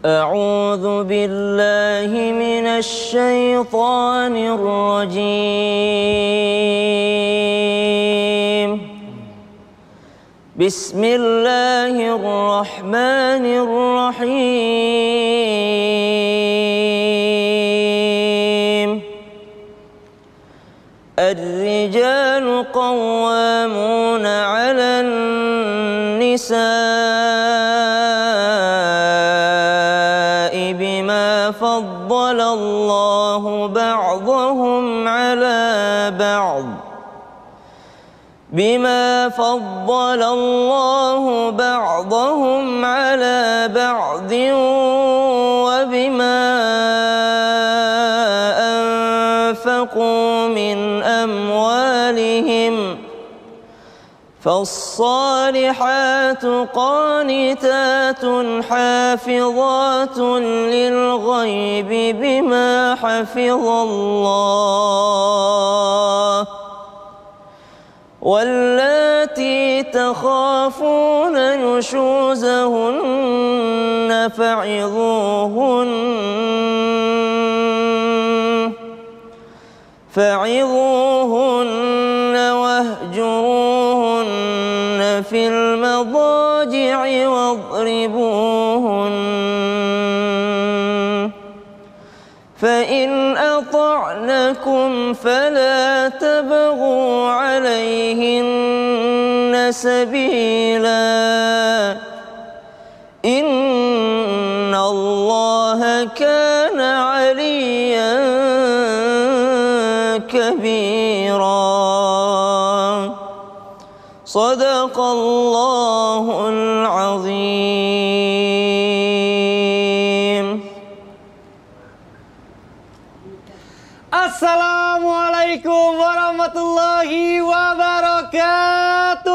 أعوذ بالله من الشيطان الرجيم بسم الله الرحمن الرحيم الرجال قوامون على النساء بما فضل الله بعضهم على بعض وبما أنفقوا من أموالهم فالصالحات قانتات حافظات للغيب بما حفظ الله واللاتي تخافون نشوزهن فعظوهن واهجروهن في المضاجع واضربوهن فإن أطعنكم فلا تبغوا عليهن سبيلا إن الله كان عليا كبيرا صدق الله العظيم. Assalamualaikum warahmatullahi wabarakatuh.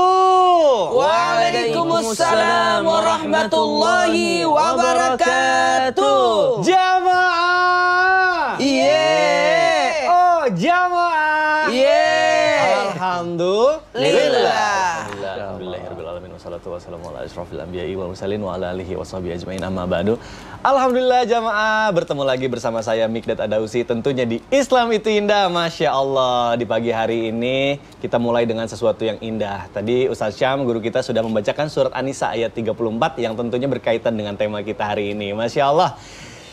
Waalaikumsalam warahmatullahi wabarakatuh. Jamaah. Yeay. Oh, jamaah. Yeay. Alhamdulillah. Alhamdulillahirrahmanirrahim. Wassalatu wassalamu ala asyrafil anbiya'i wal mursalin wa ala alihi washabihi ajmain amma ba'du. Alhamdulillah jamaah, bertemu lagi bersama saya Mikdad Adausi tentunya di Islam Itu Indah. Masya Allah, di pagi hari ini kita mulai dengan sesuatu yang indah. Tadi Ustaz Syam, guru kita, sudah membacakan surat An-Nisa ayat 34 yang tentunya berkaitan dengan tema kita hari ini. Masya Allah.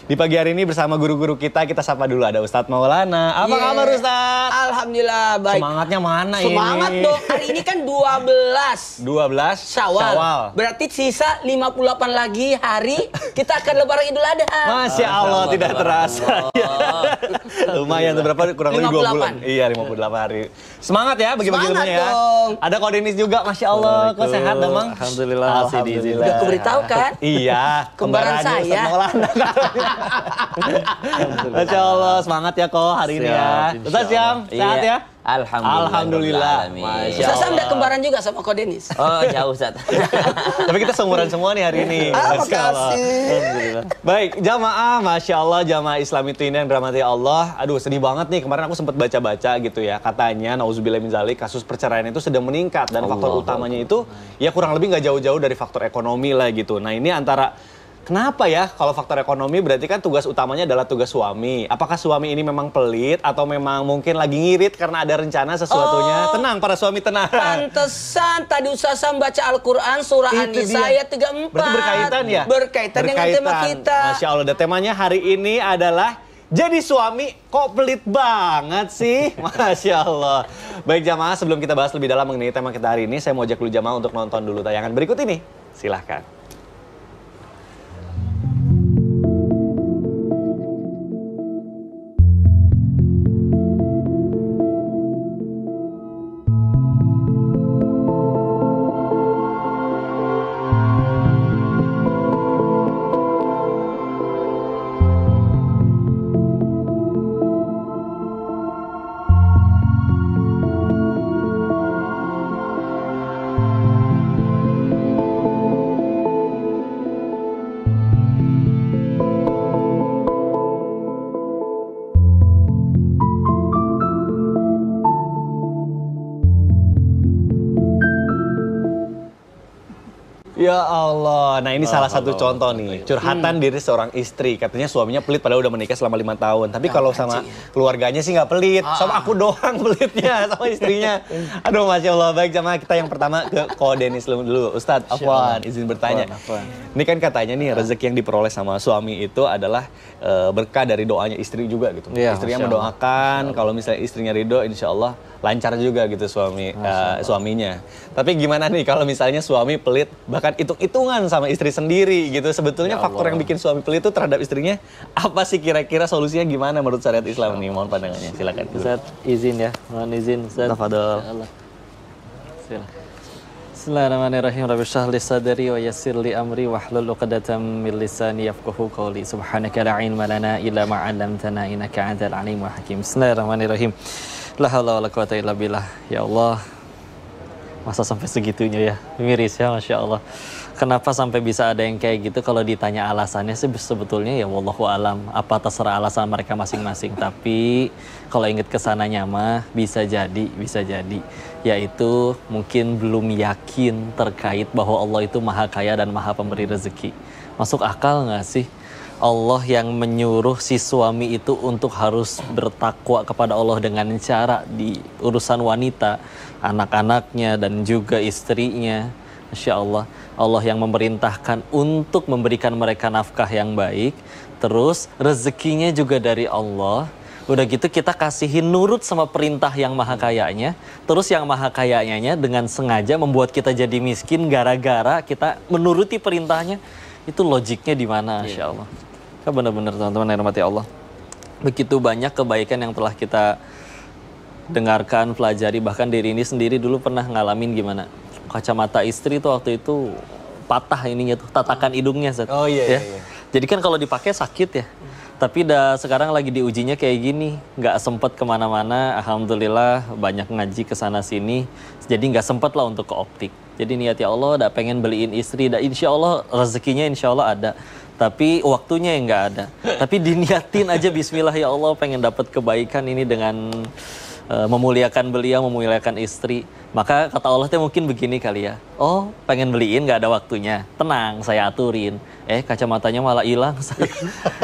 Di pagi hari ini bersama guru-guru kita sapa dulu. Ada Ustadz Maulana. Apa kabar Ustadz? Alhamdulillah baik. Semangatnya mana ini? Semangat dong. Hari ini kan 12 Syawal. Berarti sisa 58 lagi hari kita akan lebaran Idul Adha. Masya Allah, tidak terasa. Lumayan, berapa? Kurang lebih 2 bulan. Iya, 58 hari. Semangat ya bagi-bagi ilmunya ya. Ada Kodenis juga, Masya Allah. Kok sehat, Damang? Alhamdulillah. Udah kuberitahu kan? Iya. Kembaran saya. Masya Allah, semangat ya kok hari ini ya. Ustaz Syam, sehat ya? Alhamdulillah. Ustaz Syam udah kembaran juga sama Ko Denis. Oh jauh Ustaz. Tapi kita seumuran semua nih hari ini. Makasih. Baik, jamaah, Masya Allah, jamaah Islam Itu Indah yang dirahmati Allah. Aduh, sedih banget nih, kemarin aku sempat baca-baca gitu ya. Katanya, nauzubillah min dzalik, kasus perceraian itu sedang meningkat. Dan faktor utamanya itu, ya kurang lebih nggak jauh-jauh dari faktor ekonomi lah gitu. Nah ini antara... Kenapa ya? Kalau faktor ekonomi berarti kan tugas utamanya adalah tugas suami. Apakah suami ini memang pelit atau memang mungkin lagi ngirit karena ada rencana sesuatunya? Tenang, para suami tenang. Pantesan tadi Ustaz Sam baca Al-Quran surah An-Nisa ayat 34. Berarti berkaitan ya? Berkaitan dengan tema kita. Masya Allah, dan temanya hari ini adalah jadi suami kok pelit banget sih? Masya Allah. Baik jamaah, sebelum kita bahas lebih dalam mengenai tema kita hari ini, saya mau ajak dulu jamaah untuk nonton dulu tayangan berikut ini. Silahkan. Ya Allah. Nah ini salah satu contoh nih. Curhatan diri seorang istri. Katanya suaminya pelit padahal udah menikah selama 5 tahun. Tapi kalau sama keluarganya sih nggak pelit. Sama aku doang pelitnya sama istrinya. Aduh Masya Allah. Baik jamaah, kita yang pertama ke Ko Denis dulu. Ustadz Afwan izin bertanya. Ini kan katanya nih rezeki yang diperoleh sama suami itu adalah berkah dari doanya istri juga gitu. Istrinya mendoakan kalau misalnya istrinya ridho insya Allah lancar juga gitu suaminya. Tapi gimana nih kalau misalnya suami pelit bahkan hitung-hitungan sama istri sendiri gitu. Sebetulnya faktor yang bikin suami pelit itu terhadap istrinya apa sih kira-kira solusinya gimana menurut syariat Islam nih? Mohon pandangannya. Silakan. Ustaz izin ya. Mohon izin Ustaz. Tafadhol. Silakan. Bismillahirrahmanirrahim. Rabbi shrah li sadri wa yassir li amri wahlul 'uqdatam min lisani yafqahu qawli. Subhanaka la ilma lana illa ma 'allamtana innaka antal alimul hakim. Bismillahirrahmanirrahim. La haula wala quwata illa billah. Ya Allah. Masa sampai segitunya ya? Miris ya, Masya Allah. Kenapa sampai bisa ada yang kayak gitu? Kalau ditanya alasannya sih sebetulnya ya wallahu alam. Apa terserah alasan mereka masing-masing. Tapi kalau inget kesananya mah bisa jadi. Yaitu mungkin belum yakin terkait bahwa Allah itu maha kaya dan maha pemberi rezeki. Masuk akal nggak sih? Allah yang menyuruh si suami itu untuk harus bertakwa kepada Allah dengan cara di urusan wanita, anak-anaknya dan juga istrinya. Masya Allah, Allah yang memerintahkan untuk memberikan mereka nafkah yang baik. Terus rezekinya juga dari Allah. Udah gitu kita kasihin nurut sama perintah yang maha kayanya. Terus yang maha kayanya dengan sengaja membuat kita jadi miskin gara-gara kita menuruti perintahnya. Itu logiknya di mana, Masya Allah. Kan benar-benar teman-teman yang dirahmati Allah. Begitu banyak kebaikan yang telah kita dengarkan, pelajari. Bahkan diri ini sendiri dulu pernah ngalamin gimana. Kacamata istri tuh waktu itu patah ininya tuh, tatakan hidungnya. Oh iya. Jadi kan kalau dipakai sakit ya. Tapi sekarang lagi diujinya kayak gini. Nggak sempet kemana-mana. Alhamdulillah banyak ngaji kesana sini. Jadi nggak sempet lah untuk ke optik. Jadi niat ya Allah udah pengen beliin istri. Dan insya Allah rezekinya insya Allah ada. Tapi waktunya yang nggak ada. Tapi diniatin aja bismillah ya Allah pengen dapat kebaikan ini dengan memuliakan beliau, memuliakan istri. Maka kata Allah mungkin begini kali ya. Oh pengen beliin nggak ada waktunya. Tenang saya aturin. Kacamatanya malah hilang.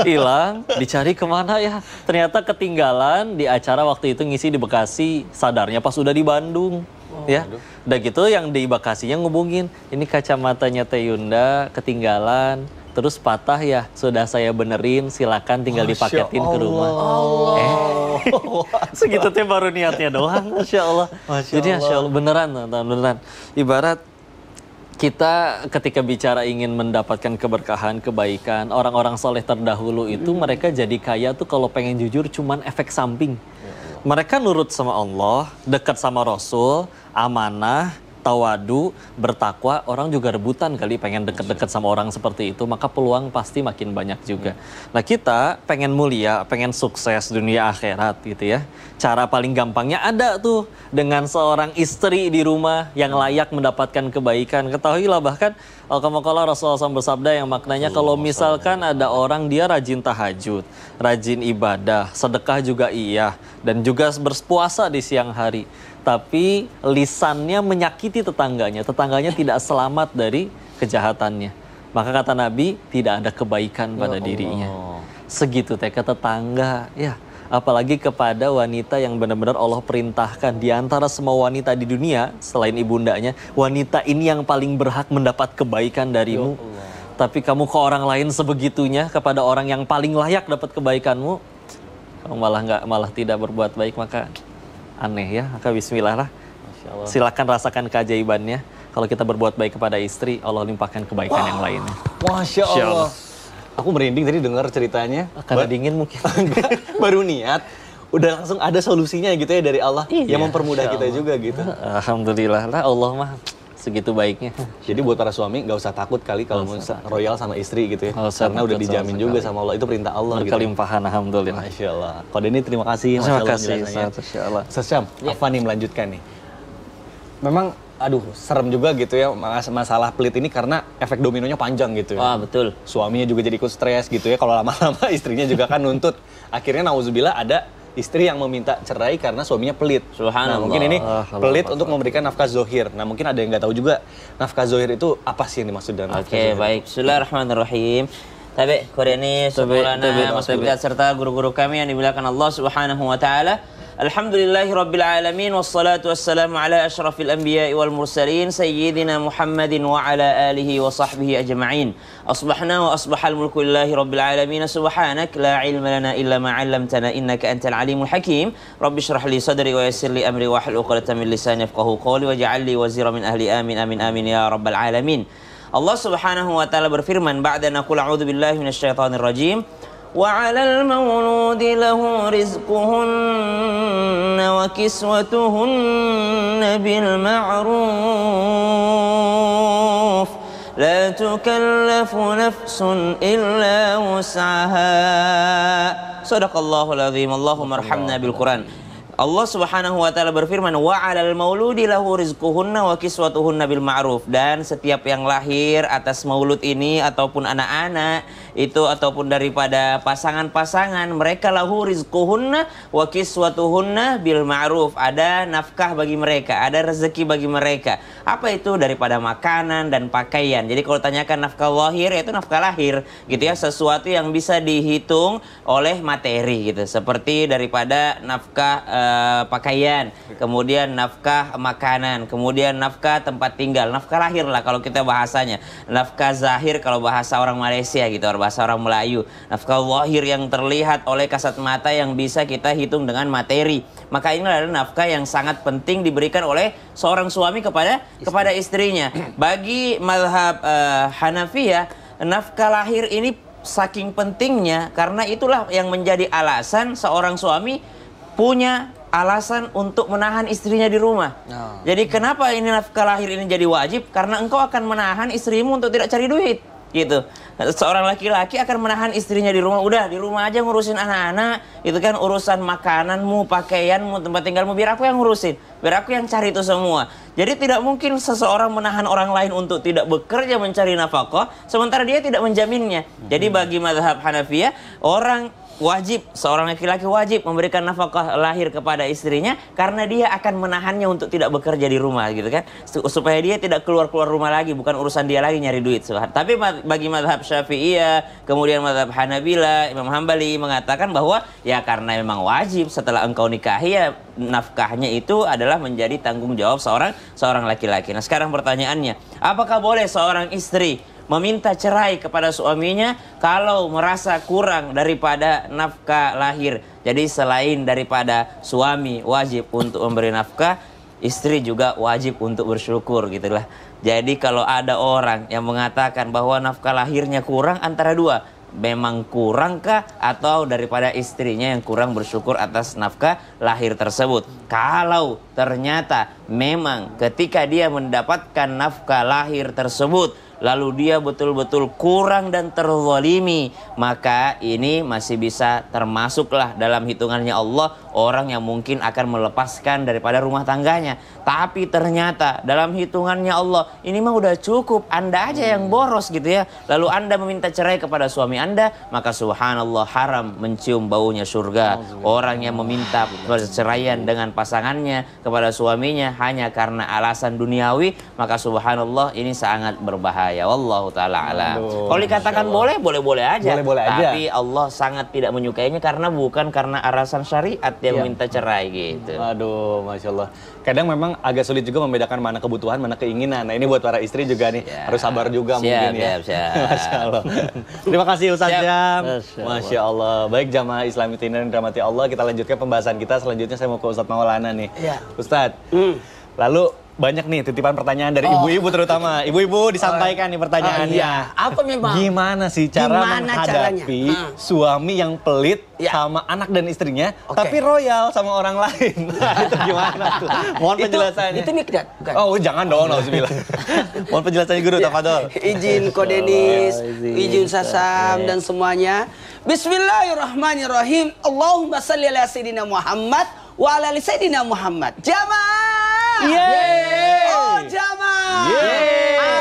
Hilang, dicari kemana ya. Ternyata ketinggalan di acara waktu itu ngisi di Bekasi. Sadarnya pas udah di Bandung. Ya, udah gitu yang di Bekasinya ngubungin. Ini kacamatanya Teh Yunda ketinggalan. Terus patah ya, sudah saya benerin, silakan tinggal dipaketin ke rumah. Segitu teh baru niatnya doang, Masya Allah. Jadi Masya Allah, beneran. Ibarat kita ketika bicara ingin mendapatkan keberkahan, kebaikan, orang-orang soleh terdahulu itu mereka jadi kaya tuh kalau pengen jujur cuman efek samping. Mereka nurut sama Allah, dekat sama Rasul, amanah, tawadu, bertakwa, orang juga rebutan kali pengen deket-deket sama orang seperti itu, maka peluang pasti makin banyak juga. Nah kita pengen mulia, pengen sukses dunia akhirat gitu ya. Cara paling gampangnya ada tuh dengan seorang istri di rumah yang layak mendapatkan kebaikan. Ketahuilah bahkan Al-Kamakala Rasulullah SAW bersabda yang maknanya kalau misalkan ada orang dia rajin tahajud, rajin ibadah, sedekah juga iya, dan juga berpuasa di siang hari. Tapi lisannya menyakiti tetangganya tidak selamat dari kejahatannya. Maka kata Nabi, tidak ada kebaikan pada dirinya. Segitu ke tetangga, ya. Apalagi kepada wanita yang benar-benar Allah perintahkan. Di antara semua wanita di dunia, selain ibundanya, wanita ini yang paling berhak mendapat kebaikan darimu. Tapi kamu ke orang lain sebegitunya, kepada orang yang paling layak dapat kebaikanmu, kamu malah tidak berbuat baik, maka aneh ya. Maka bismillah lah. Silakan rasakan keajaibannya. Kalau kita berbuat baik kepada istri, Allah limpahkan kebaikan yang lainnya. Masya Allah. Aku merinding tadi dengar ceritanya. Karena dingin mungkin. Baru niat, udah langsung ada solusinya gitu ya dari Allah. Yang mempermudah kita juga gitu. Alhamdulillah lah, Allah mah segitu baiknya. Jadi buat para suami nggak usah takut kali kalau mau royal sama istri gitu ya. Karena udah dijamin juga sama Allah, itu perintah Allah gitu. Berkelimpahan, alhamdulillah. Masya Allah. Kode ini terima kasih. Terima kasih. Masya Allah. Syam, apa nih melanjutkan nih? Memang serem juga gitu ya masalah pelit ini karena efek dominonya panjang gitu ya. Wah, betul. Suaminya juga jadi ikut stres gitu ya kalau lama-lama istrinya juga kan nuntut. Akhirnya nauzubillah ada istri yang meminta cerai karena suaminya pelit. Subhanallah. Nah, mungkin ini pelit untuk memberikan nafkah zohir. Nah, mungkin ada yang nggak tahu juga nafkah zohir itu apa sih yang dimaksud dengan nafkah zohir. Oke, baik. Bismillahirrahmanirrahim. Tabi Qurani Maulana Mas Bidat serta guru-guru kami yang dimuliakan Allah Subhanahu wa taala. Alhamdulillahirabbil alamin wassalatu wassalamu ala asyrafil anbiya'i wal mursalin sayyidina Muhammadin wa ala alihi wa sahbihi ajma'in. Asbahna wa asbahal mulku lillahi rabbil alamin. Subhanak la ilma lana illa ma 'allamtana innaka antal alimul hakim. Rabbi shrah li sadri wa yassir li amri wa hlul 'uqdatam min lisani yafqahu qawli waj'al li wazira min ahli amin amin amin ya rabbal alamin. Allah Subhanahu wa taala berfirman ba'da naqul a'udzu billahi minasyaitonir rajim. وعلى المولود له رزقهن وكسوتهن بالمعروف لا تكلف نفس إلا وسعها صدق الله العظيم اللهم ارحمنا بالقرآن. Allah Subhanahu wa taala berfirman wa 'alal mauludi lahu rizquhunna wa kiswatuhunna bil ma'ruf, dan setiap yang lahir atas maulud ini ataupun anak-anak itu ataupun daripada pasangan-pasangan mereka lahu rizquhunna wa kiswatuhunna bil ma'ruf, ada nafkah bagi mereka, ada rezeki bagi mereka. Apa itu? Daripada makanan dan pakaian. Jadi kalau tanyakan nafkah lahir yaitu nafkah lahir gitu ya, sesuatu yang bisa dihitung oleh materi gitu, seperti daripada nafkah pakaian, kemudian nafkah makanan, kemudian nafkah tempat tinggal, nafkah lahir lah kalau kita bahasanya, nafkah zahir kalau bahasa orang Malaysia gitu, bahasa orang Melayu, nafkah lahir yang terlihat oleh kasat mata yang bisa kita hitung dengan materi. Maka ini adalah nafkah yang sangat penting diberikan oleh seorang suami kepada istrinya. Bagi mazhab Hanafiyah, nafkah lahir ini saking pentingnya karena itulah yang menjadi alasan seorang suami punya alasan untuk menahan istrinya di rumah. Jadi kenapa ini nafkah lahir ini jadi wajib? Karena engkau akan menahan istrimu untuk tidak cari duit, gitu. Seorang laki-laki akan menahan istrinya di rumah. Udah di rumah aja ngurusin anak-anak, itu kan urusan makananmu, pakaianmu, tempat tinggalmu, biar aku yang ngurusin, biar aku yang cari itu semua. Jadi tidak mungkin seseorang menahan orang lain untuk tidak bekerja mencari nafkah, sementara dia tidak menjaminnya. Jadi bagi mazhab Hanafiyah, orang wajib, seorang laki-laki wajib memberikan nafkah lahir kepada istrinya karena dia akan menahannya untuk tidak bekerja di rumah gitu kan, supaya dia tidak keluar rumah lagi, bukan urusan dia lagi nyari duit. Tapi bagi mazhab Syafi'iyah, kemudian mazhab Hanabila, Imam Hambali mengatakan bahwa ya karena memang wajib setelah engkau nikahi ya nafkahnya itu adalah menjadi tanggung jawab seorang laki-laki. Nah sekarang pertanyaannya, apakah boleh seorang istri meminta cerai kepada suaminya kalau merasa kurang daripada nafkah lahir? Jadi selain daripada suami wajib untuk memberi nafkah, istri juga wajib untuk bersyukur gitulah. Jadi kalau ada orang yang mengatakan bahwa nafkah lahirnya kurang, antara dua, memang kurangkah atau daripada istrinya yang kurang bersyukur atas nafkah lahir tersebut. Kalau ternyata memang ketika dia mendapatkan nafkah lahir tersebut lalu dia betul-betul kurang dan terzalimi, maka ini masih bisa termasuklah dalam hitungannya Allah orang yang mungkin akan melepaskan daripada rumah tangganya. Tapi ternyata dalam hitungannya Allah ini mah udah cukup, Anda aja yang boros gitu ya, lalu Anda meminta cerai kepada suami Anda, maka subhanallah haram mencium baunya surga. Orang yang meminta perceraian dengan pasangannya kepada suaminya hanya karena alasan duniawi, maka subhanallah ini sangat berbahaya. Wallahu ta'ala alam. Kalau dikatakan boleh aja. Tapi Allah sangat tidak menyukainya karena bukan karena alasan syariat dia meminta cerai gitu. Aduh, Masya Allah. Kadang memang agak sulit juga membedakan mana kebutuhan, mana keinginan. Nah ini buat para istri juga nih, harus sabar juga mungkin ya. Masya Allah. Terima kasih Ustaz Jam. Masya Allah. Baik jamaah Islam yang dirahmati Allah, kita lanjutkan pembahasan kita. Selanjutnya saya mau ke Ustaz Maulana nih. Ustaz, lalu banyak nih titipan pertanyaan dari ibu-ibu terutama. Ibu-ibu disampaikan nih pertanyaannya. Apa memang? Gimana sih cara menghadapi suami yang pelit sama anak dan istrinya, tapi royal sama orang lain? Itu gimana tuh? Mohon penjelasannya. Itu Mikdad, bukan? Oh jangan dong, nauzubillah. Mohon penjelasannya Guru, tafadhol. Izin Kodenis, izin Sasam dan semuanya. Bismillahirrahmanirrahim. Allahumma salli ala Sayyidina Muhammad wa ala ali Sayyidina Muhammad. Jamaah! Oh jamaah!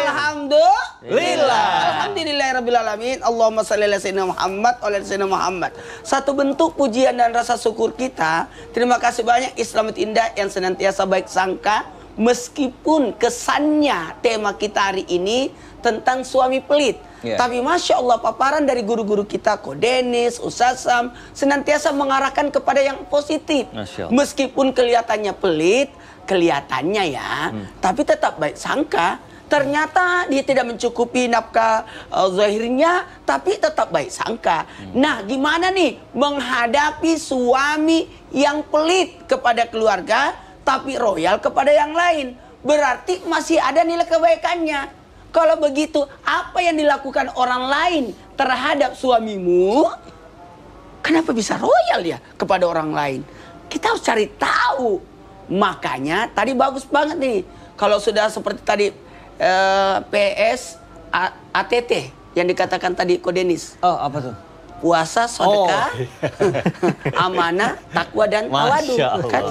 Alhamdulillah. Alhamdulillahirrabbilalamin. Allahumma shalli ala sayyidina Muhammad wa ala sayyidina Muhammad. Satu bentuk pujian dan rasa syukur kita. Terima kasih banyak Islam Itu Indah yang senantiasa baik sangka. Meskipun kesannya tema kita hari ini tentang suami pelit. Tapi Masya Allah paparan dari guru-guru kita, Ko Denis, Ustaz Sam, senantiasa mengarahkan kepada yang positif. Meskipun kelihatannya pelit, kelihatannya ya, tapi tetap baik sangka. Ternyata dia tidak mencukupi nafkah zahirnya, tapi tetap baik sangka. Nah, gimana nih menghadapi suami yang pelit kepada keluarga, tapi royal kepada yang lain? Berarti masih ada nilai kebaikannya. Kalau begitu, apa yang dilakukan orang lain terhadap suamimu, kenapa bisa royal ya kepada orang lain? Kita harus cari tahu. Makanya tadi bagus banget nih. Kalau sudah seperti tadi PS ATT yang dikatakan tadi Ko Denis. Oh, apa tuh? Puasa, sedekah, amanah, takwa dan tawadu. Kan?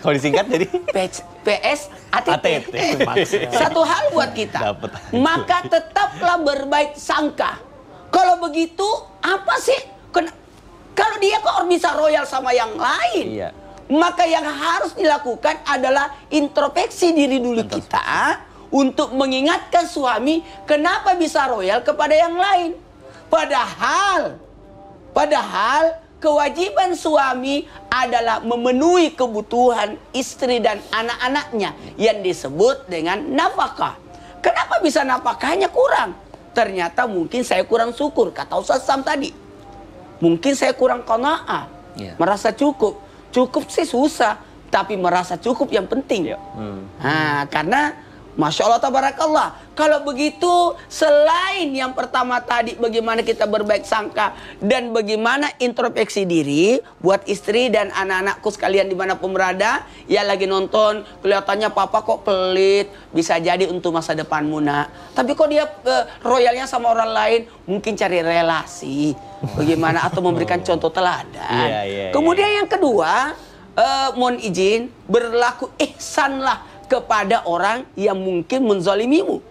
Kalau disingkat jadi PS ATT. Satu hal buat kita. Maka tetaplah berbaik sangka. Kalau begitu, apa sih? Kalau dia kok bisa royal sama yang lain? Maka yang harus dilakukan adalah introspeksi diri dulu kita untuk mengingatkan suami kenapa bisa royal kepada yang lain. Padahal kewajiban suami adalah memenuhi kebutuhan istri dan anak-anaknya yang disebut dengan nafkah. Kenapa bisa nafkahnya kurang? Ternyata mungkin saya kurang syukur, kata Ustaz Sam tadi. Mungkin saya kurang qanaah, merasa cukup. Cukup sih susah, tapi merasa cukup yang penting. Nah, karena Masya Allah tabarakallah. Kalau begitu, selain yang pertama tadi bagaimana kita berbaik sangka dan bagaimana introspeksi diri buat istri dan anak-anakku sekalian dimanapun berada, ya lagi nonton, kelihatannya papa kok pelit, bisa jadi untuk masa depanmu nak. Tapi kok dia royalnya sama orang lain, mungkin cari relasi, bagaimana atau memberikan contoh teladan. Kemudian yang kedua, mohon izin, berlaku ihsanlah kepada orang yang mungkin menzalimimu.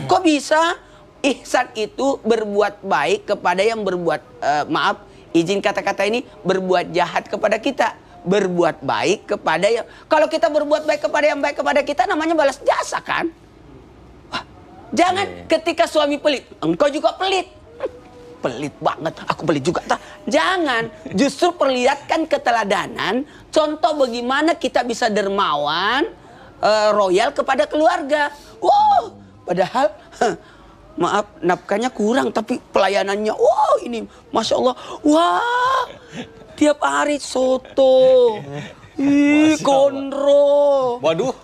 Kok bisa? Ihsan itu berbuat baik kepada yang berbuat, maaf, izin kata-kata ini, berbuat jahat kepada kita. Berbuat baik kepada yang, kalau kita berbuat baik kepada yang baik kepada kita, namanya balas jasa kan? Wah, jangan ketika suami pelit, engkau juga pelit. Pelit banget, aku pelit juga. Jangan, justru perlihatkan keteladanan, contoh bagaimana kita bisa dermawan, royal kepada keluarga. Wow, padahal maaf nafkahnya kurang tapi pelayanannya wow ini Masya Allah. Wah, tiap hari soto, konro, waduh,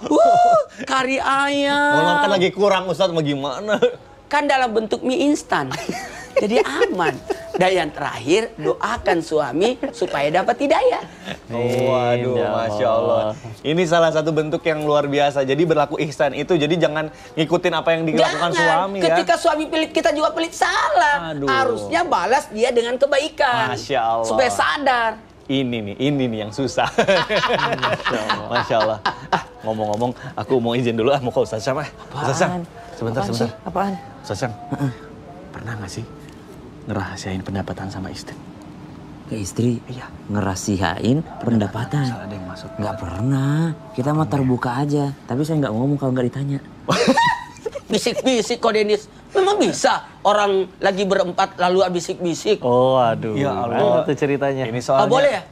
kari ayam. Mau makan lagi kurang Ustadz, mau gimana? Kan dalam bentuk mie instan. Jadi aman. Dan yang terakhir, doakan suami supaya dapat hidayah. Waduh, Masya Allah. Ini salah satu bentuk yang luar biasa. Jadi berlaku ihsan itu, jadi jangan ngikutin apa yang dilakukan suami ya. Ketika suami pelit, kita juga pelit, salah. Harusnya balas dia dengan kebaikan. Masya Allah. Supaya sadar. Ini nih yang susah. Masya Allah. Ngomong-ngomong, aku mau izin dulu mau ke Ustaz Sam. Ustaz Sam, sebentar. Apaan? Ustaz Sam, pernah nggak sih ngerahasiain pendapatan sama istri? Ke istri? Iya. Ngerahasiain pendapatan? Salah ada yang masuk. Nggak pernah. Kita mau terbuka aja. Tapi saya nggak ngomong kalau nggak ditanya. Bisik-bisik Ko Denis. Memang bisa orang lagi berempat lalu bisik-bisik. Oh, aduh. Ya Allah. Itu ceritanya. Ini soalnya. Boleh ya?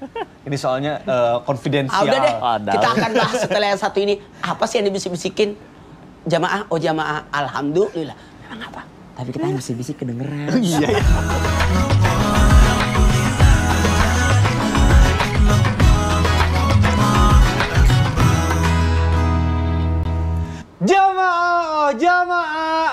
Ini soalnya konfidensial. Udah deh. Kita akan bahas setelah yang satu ini. Apa sih yang dibisik-bisikin? Jamaah, alhamdulillah. Memang apa? Tapi kita masih bisik kedengeran. Iya. Jamaah,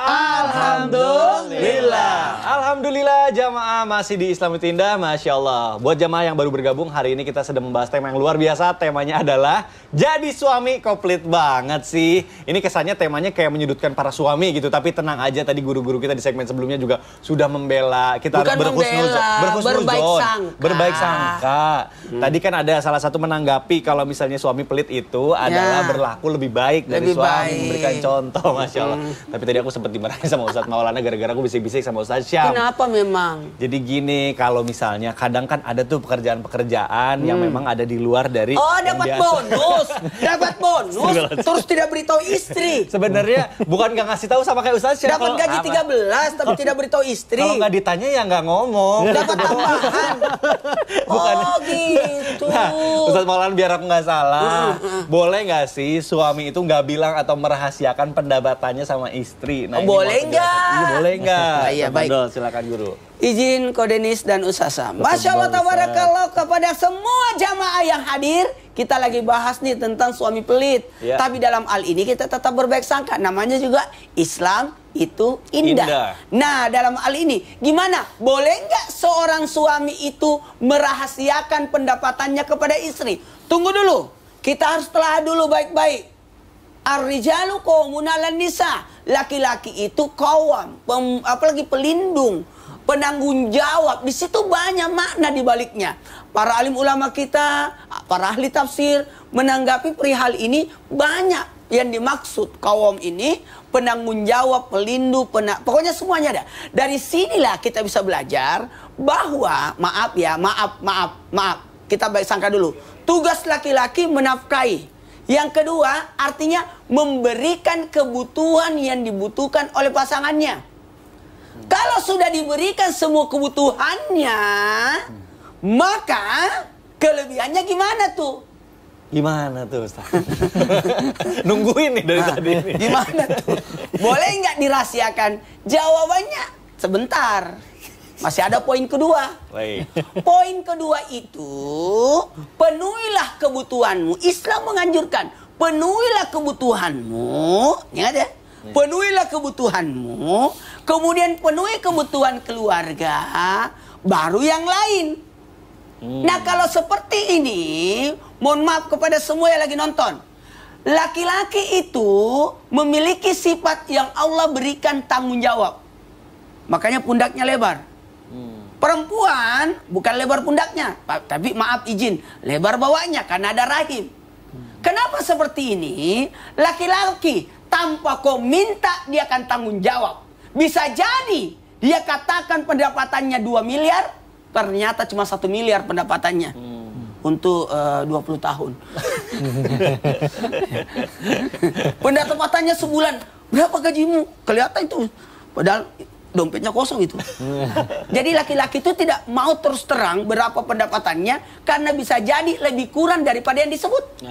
Alhamdulillah. Alhamdulillah Alhamdulillah jamaah masih di Islam itu Indah, Masya Allah. Buat jamaah yang baru bergabung, hari ini kita sedang membahas tema yang luar biasa. Temanya adalah jadi suami. Komplit banget sih. Ini kesannya temanya kayak menyudutkan para suami gitu. Tapi tenang aja, tadi guru-guru kita di segmen sebelumnya juga sudah membela. Kita Bukan harus membela, berbaik sangka. Tadi kan ada salah satu menanggapi kalau misalnya suami pelit itu adalah berlaku lebih baik dari Lebih suami. baik. Memberikan contoh, Masya Allah. Tapi tadi aku sempat dimarahin sama Ustadz Maulana gara-gara aku bisik-bisik sama Ustadz Syam. Kenapa memang? Jadi gini, kalau misalnya kadang kan ada tuh pekerjaan-pekerjaan yang memang ada di luar dari Oh, yang dapat biasa. bonus. Dapat bonus. Terus tidak beritahu istri. Sebenarnya bukan nggak ngasih tahu sama kayak Ustadz Syam. Dapat gaji 13 tapi tidak beritahu istri. Kalau nggak ditanya ya nggak ngomong. Dapat tambahan. Bukan. Oh, gitu. Nah, Ustadz Maulana biar aku nggak salah, boleh nggak sih suami itu nggak bilang atau merahasiakan pendapatannya sama istri? Nah, ini Boleh mau penjelasan. nggak? Iya, boleh nggak? Iya, baik. Fadol, silakan guru. Izin Kodenis dan Usasa. Masya Allah tabarakallah kepada semua jamaah yang hadir. Kita lagi bahas nih tentang suami pelit. Ya. Tapi dalam hal ini kita tetap berbaik sangka. Namanya juga Islam itu indah. Nah dalam hal ini gimana? Boleh nggak seorang suami itu merahasiakan pendapatannya kepada istri? Tunggu dulu. Kita harus telah dulu baik-baik. Ar-rijalu qawwamuna 'alan nisa. Laki-laki itu qawwam, apalagi pelindung, penanggung jawab. Di situ banyak makna di baliknya. Para alim ulama kita, para ahli tafsir menanggapi perihal ini banyak yang dimaksud. Qawwam ini penanggung jawab, pelindung, pokoknya semuanya ada. Dari sinilah kita bisa belajar bahwa maaf. Kita baik sangka dulu. Tugas laki-laki menafkahi. Yang kedua, artinya memberikan kebutuhan yang dibutuhkan oleh pasangannya. Kalau sudah diberikan semua kebutuhannya, maka kelebihannya gimana tuh? Gimana tuh Ustaz? Nungguin nih dari tadi. Gimana tuh? Boleh nggak dirahasiakan? Jawabannya sebentar. Masih ada poin kedua. Baik. Poin kedua itu, penuhilah kebutuhanmu. Islam menganjurkan, penuhilah kebutuhanmu. Ingat ya? Penuhilah kebutuhanmu. Kemudian penuhi kebutuhan keluarga. Baru yang lain. Nah kalau seperti ini, mohon maaf kepada semua yang lagi nonton. Laki-laki itu memiliki sifat yang Allah berikan tanggung jawab. Makanya pundaknya lebar. Perempuan bukan lebar pundaknya, tapi maaf izin, lebar bawahnya karena ada rahim. Kenapa seperti ini? Laki-laki tanpa kau minta dia akan tanggung jawab. Bisa jadi dia katakan pendapatannya 2 miliar, ternyata cuma 1 miliar pendapatannya. Untuk 20 tahun. Pendapatannya sebulan, berapa gajimu? Kelihatan itu. Padahal dompetnya kosong itu. Jadi laki-laki itu tidak mau terus terang berapa pendapatannya karena bisa jadi lebih kurang daripada yang disebut.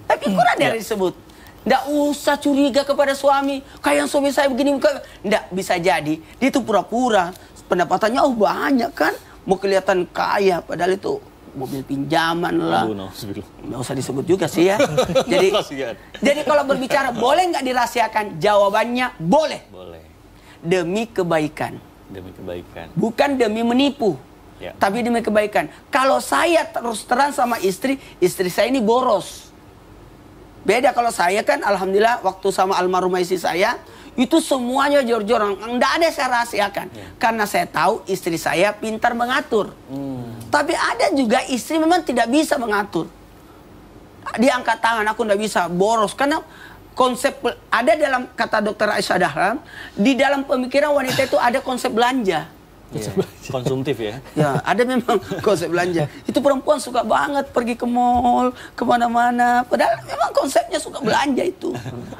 Lebih kurang dari yang disebut. Nggak usah curiga kepada suami. Kayak yang suami saya begini. Nggak bisa jadi. Dia itu pura-pura. Pendapatannya banyak kan. Mau kelihatan kaya. Padahal itu mobil pinjaman lah. Nggak usah disebut juga sih ya. Jadi kalau berbicara boleh nggak dirahasiakan? Jawabannya boleh. Boleh. Demi kebaikan. Demi kebaikan. Bukan demi menipu. Ya. Tapi demi kebaikan. Kalau saya terus terang sama istri saya ini boros. Beda kalau saya kan alhamdulillah waktu sama almarhumah istri saya itu semuanya jor-joran. Nggak ada saya rahasiakan. Ya. Karena saya tahu istri saya pintar mengatur. Tapi ada juga istri memang tidak bisa mengatur. Dia angkat tangan, aku nggak bisa, boros. Karena konsep ada dalam kata Dr. Aisyah Dahlan, di dalam pemikiran wanita itu ada konsep belanja. Konsumtif ya? Ya, ada memang konsep belanja. Itu perempuan suka banget pergi ke mall, kemana-mana. Padahal memang konsepnya suka belanja itu.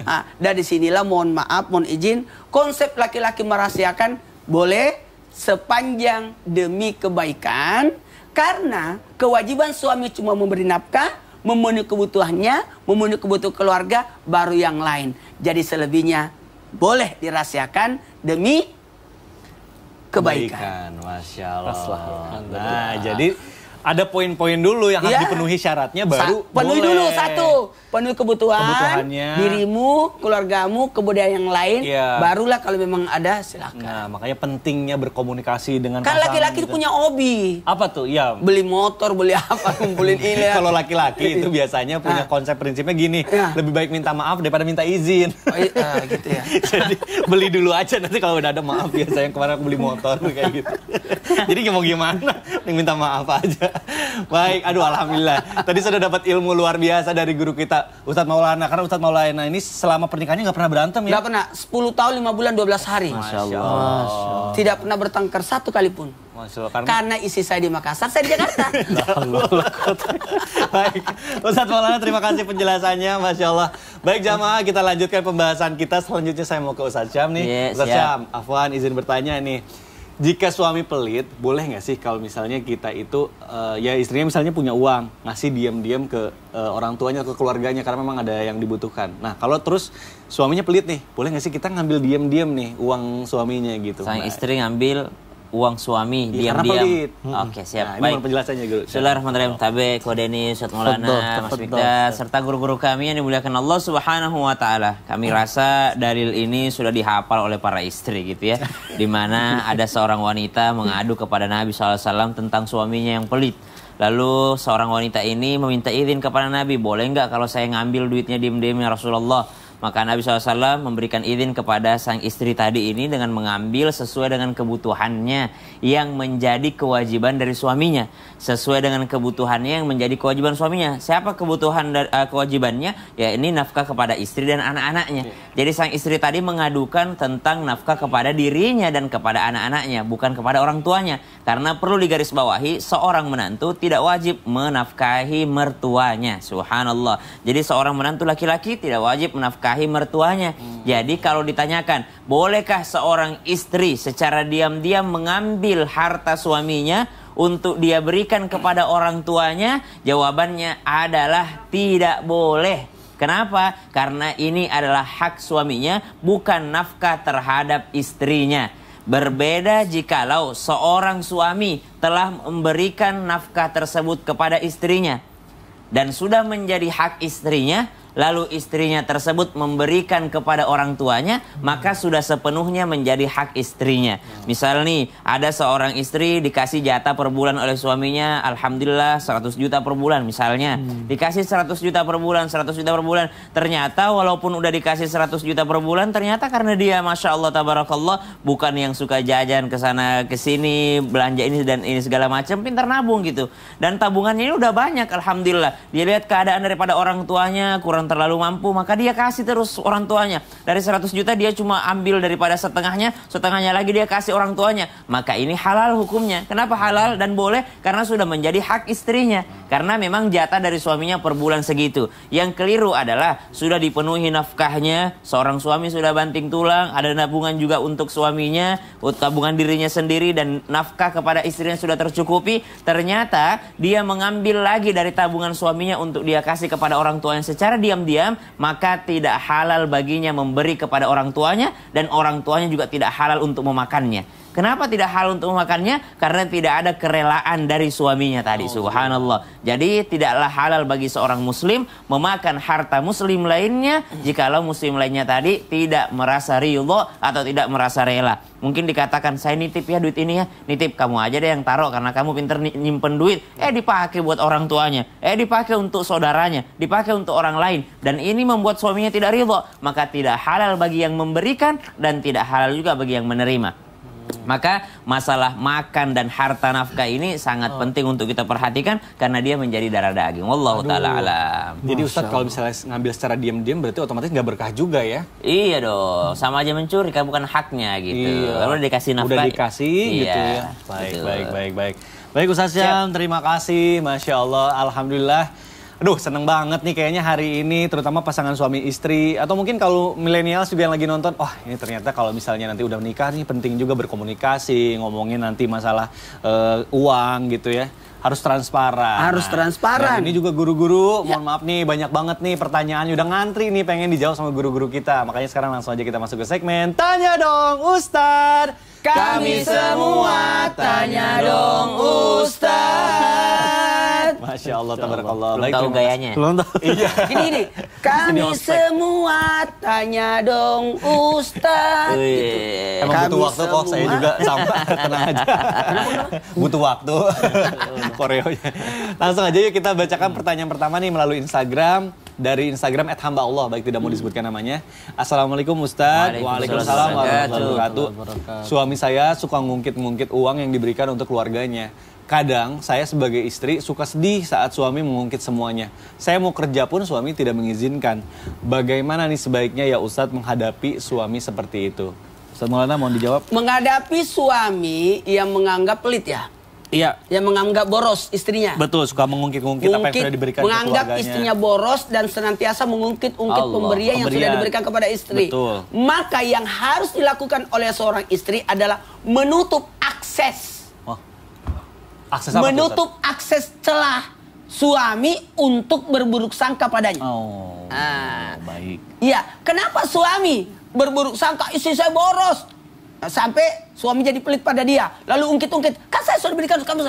Nah, dari sinilah mohon maaf, mohon izin, konsep laki-laki merahasiakan boleh sepanjang demi kebaikan. Karena kewajiban suami cuma memberi nafkah, memenuhi kebutuhannya, memenuhi kebutuhan keluarga, baru yang lain. Jadi selebihnya boleh dirahasiakan demi kebaikan. Masya Allah. Nah, jadi ada poin-poin dulu yang harus Iya. dipenuhi syaratnya baru penuhi boleh. dulu satu, penuhi Kebutuhannya. dirimu, keluargamu, kemudian yang lain, Iya. barulah kalau memang ada silakan. Nah, makanya pentingnya berkomunikasi dengan Kan pasangan laki-laki gitu. punya hobi, Apa tuh? Ya. beli motor, beli apa, ngumpulin ini. Kalau laki-laki itu biasanya punya konsep prinsipnya gini, Iya. lebih baik minta maaf daripada minta izin. Gitu ya. Jadi beli dulu aja, nanti kalau udah ada maaf. Biasanya kemarin aku beli motor kayak gitu. Jadi mau gimana? Yang minta maaf aja. Baik, aduh alhamdulillah. Tadi sudah dapat ilmu luar biasa dari guru kita Ustadz Maulana. Karena Ustadz Maulana ini selama pernikahannya nggak pernah berantem ya? Nggak pernah, 10 tahun, 5 bulan, 12 hari. Masya Allah. Tidak pernah bertengkar satu kali pun. Masya Allah. Karena istri saya di Makassar, saya di Jakarta. Baik, Ustadz Maulana terima kasih penjelasannya, Masya Allah. Baik jamaah, kita lanjutkan pembahasan kita. Selanjutnya saya mau ke Ustadz Syam nih. Yes, Ustadz siap. Syam, Afwan izin bertanya nih. Jika suami pelit, boleh nggak sih kalau misalnya kita itu, ya istrinya misalnya punya uang, ngasih diam-diam ke orang tuanya, ke keluarganya, karena memang ada yang dibutuhkan. Nah, kalau terus suaminya pelit nih, boleh nggak sih kita ngambil diam-diam nih uang suaminya gitu? Sang Nah, istri ngambil uang suami iya, karena diam-diam. pelit. Oke, siap. Nah, ini Baik. mohon penjelasannya, Guru. Bismillahirrahmanirrahim. Tabe, Kodeni, Ustadz Maulana, Mas Mikdad, serta guru-guru kami yang dimuliakan Allah Subhanahu wa taala. Kami rasa dalil ini sudah dihafal oleh para istri gitu ya. Di mana ada seorang wanita mengadu kepada Nabi SAW tentang suaminya yang pelit. Lalu seorang wanita ini meminta izin kepada Nabi, boleh nggak kalau saya ngambil duitnya diam-diam ya Rasulullah? Maka Nabi SAW memberikan izin kepada sang istri tadi ini dengan mengambil sesuai dengan kebutuhannya yang menjadi kewajiban dari suaminya. Sesuai dengan kebutuhannya yang menjadi kewajiban suaminya. Siapa kebutuhan kewajibannya? Ya ini nafkah kepada istri dan anak-anaknya. Jadi sang istri tadi mengadukan tentang nafkah kepada dirinya dan kepada anak-anaknya, bukan kepada orang tuanya. Karena perlu digarisbawahi, seorang menantu tidak wajib menafkahi mertuanya. Subhanallah. Jadi seorang menantu laki-laki tidak wajib menafkahi mertuanya. Jadi kalau ditanyakan, bolehkah seorang istri secara diam-diam mengambil harta suaminya untuk dia berikan kepada orang tuanya? Jawabannya adalah tidak boleh. Kenapa? Karena ini adalah hak suaminya, bukan nafkah terhadap istrinya. Berbeda jikalau seorang suami telah memberikan nafkah tersebut kepada istrinya dan sudah menjadi hak istrinya, lalu istrinya tersebut memberikan kepada orang tuanya, maka sudah sepenuhnya menjadi hak istrinya. Misal nih, ada seorang istri dikasih jatah per bulan oleh suaminya, alhamdulillah 100 juta per bulan misalnya. Dikasih 100 juta per bulan, 100 juta per bulan. Ternyata walaupun udah dikasih 100 juta per bulan, ternyata karena dia Masya Allah Tabarakallah bukan yang suka jajan ke sana ke sini, belanja ini dan ini segala macam, pintar nabung gitu. Dan tabungannya ini udah banyak, alhamdulillah. Dia lihat keadaan daripada orang tuanya kurang terlalu mampu, maka dia kasih terus orang tuanya. Dari 100 juta dia cuma ambil daripada setengahnya, setengahnya lagi dia kasih orang tuanya. Maka ini halal hukumnya. Kenapa halal dan boleh? Karena sudah menjadi hak istrinya. Karena memang jatah dari suaminya per bulan segitu. Yang keliru adalah sudah dipenuhi nafkahnya, seorang suami sudah banting tulang, ada tabungan juga untuk suaminya, tabungan dirinya sendiri dan nafkah kepada istrinya sudah tercukupi. Ternyata dia mengambil lagi dari tabungan suaminya untuk dia kasih kepada orang tuanya secara diam-diam, maka tidak halal baginya memberi kepada orang tuanya dan orang tuanya juga tidak halal untuk memakannya. Kenapa tidak halal untuk memakannya? Karena tidak ada kerelaan dari suaminya tadi. Subhanallah. Jadi tidaklah halal bagi seorang muslim memakan harta muslim lainnya jikalau muslim lainnya tadi tidak merasa ridho atau tidak merasa rela. Mungkin dikatakan, saya nitip ya duit ini ya. Nitip, kamu aja deh yang taruh karena kamu pinter nyimpen duit. Dipakai buat orang tuanya. Dipakai untuk saudaranya. Dipakai untuk orang lain. Dan ini membuat suaminya tidak ridho. Maka tidak halal bagi yang memberikan dan tidak halal juga bagi yang menerima. Maka masalah makan dan harta nafkah ini sangat penting untuk kita perhatikan karena dia menjadi darah daging. Wallahu ta'ala alam. Jadi Ustadz kalau misalnya ngambil secara diam-diam berarti otomatis nggak berkah juga ya? Iya dong, sama aja mencuri kan bukan haknya gitu. Iya. Lalu dikasih nafkah. Udah dikasih gitu ya. Baik, betul. baik. Baik Ustadz Syam, terima kasih. Masya Allah, alhamdulillah. Aduh, seneng banget nih kayaknya hari ini, terutama pasangan suami istri. Atau mungkin kalau milenial juga yang lagi nonton, ini ternyata kalau misalnya nanti udah menikah nih penting juga berkomunikasi, ngomongin nanti masalah uang gitu ya. Harus transparan. Harus transparan. Dan ini juga guru-guru, mohon maaf nih banyak banget nih pertanyaannya udah ngantri nih pengen dijawab sama guru-guru kita. Makanya sekarang langsung aja kita masuk ke segmen Tanya Dong Ustadz. Kami semua tanya dong Ustaz. Masya Allah, tabarakallah. Belum tahu gayanya. Belum tahu. Gini. Kami semua tanya dong Ustaz. Gitu. Emang butuh Kami waktu kok, saya semua- juga sama, tenang aja. Butuh waktu. Koreonya. Langsung aja yuk kita bacakan pertanyaan pertama nih melalui Instagram. Dari Instagram @hamba_Allah, baik tidak mau disebutkan namanya. Assalamualaikum Ustadz. Waalaikumsalam warahmatullahi wabarakatuh. Suami saya suka ngungkit-ngungkit uang yang diberikan untuk keluarganya. Kadang saya sebagai istri suka sedih saat suami mengungkit semuanya. Saya mau kerja pun suami tidak mengizinkan. Bagaimana nih sebaiknya ya Ustadz menghadapi suami seperti itu? Ustadz Maulana mau dijawab? Menghadapi suami yang menganggap pelit ya. Iya. Yang menganggap boros istrinya. Betul, suka mengungkit-ungkit apa yang sudah diberikan ke menganggap keluarganya. istrinya boros dan senantiasa mengungkit-ungkit Allah, pemberian yang sudah pemberian. diberikan kepada istri. Betul. Maka yang harus dilakukan oleh seorang istri adalah menutup akses. Oh. Akses apa tuh, Menutup akses celah suami untuk berburuk sangka padanya. Ustadz? Oh, baik. Iya, kenapa suami berburuk sangka istri saya boros? Sampai suami jadi pelit pada dia. Lalu ungkit-ungkit, kan saya sudah berikan kamu.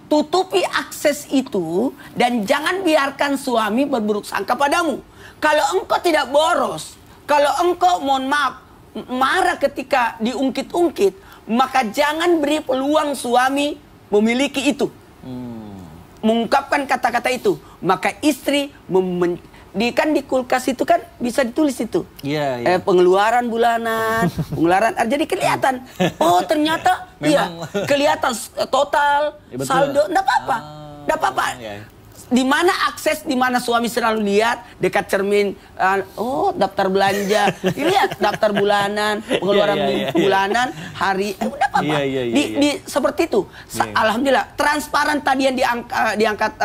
Tutupi akses itu dan jangan biarkan suami berburuk sangka padamu. Kalau engkau tidak boros, kalau engkau mohon maaf marah ketika diungkit-ungkit, maka jangan beri peluang suami memiliki itu. Mengungkapkan kata-kata itu, maka istri kan di kulkas itu kan bisa ditulis itu. Iya, iya. Pengeluaran bulanan, pengeluaran jadi kelihatan. Oh, ternyata iya, kelihatan total, Ya, betul. saldo, enggak apa-apa. Enggak apa-apa. Iya. Di mana akses, di mana suami selalu lihat dekat cermin, oh daftar belanja, lihat daftar bulanan, pengeluaran Iya. bulanan, hari, udah apa-apa. Iya. Seperti itu. Alhamdulillah, transparan tadi yang diangkat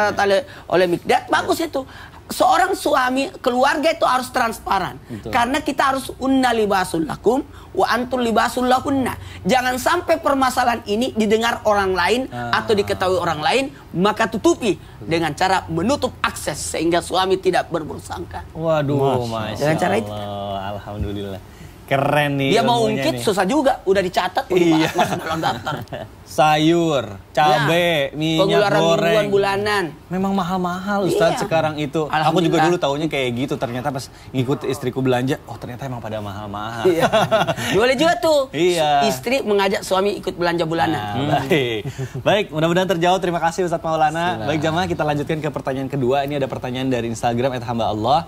oleh Mikdad, bagus itu. Seorang suami, keluarga itu harus transparan. Karena kita harus unna libasul lakum wa antum libasul lahunna. Jangan sampai permasalahan ini didengar orang lain atau diketahui orang lain, maka tutupi dengan cara menutup akses sehingga suami tidak berburuk sangka. Waduh, Masya Dengan cara itu. Allah. Alhamdulillah. Keren nih. Dia mau ilmunya ungkit nih. susah juga, udah dicatat, Iya. masuk dalam daftar. Sayur, cabe, minyak pengeluaran goreng. mingguan bulanan. Memang mahal-mahal Ustadz Iya. sekarang itu. Aku juga Alhamdulillah. dulu taunya kayak gitu. Ternyata pas ngikut istriku belanja, oh ternyata emang pada mahal-mahal. Iya. Boleh juga tuh. Iya. Istri mengajak suami ikut belanja bulanan. Baik. Baik, mudah-mudahan terjawab. Terima kasih Ustadz Maulana. Baik jamaah, kita lanjutkan ke pertanyaan kedua. Ini ada pertanyaan dari Instagram @hamba_Allah.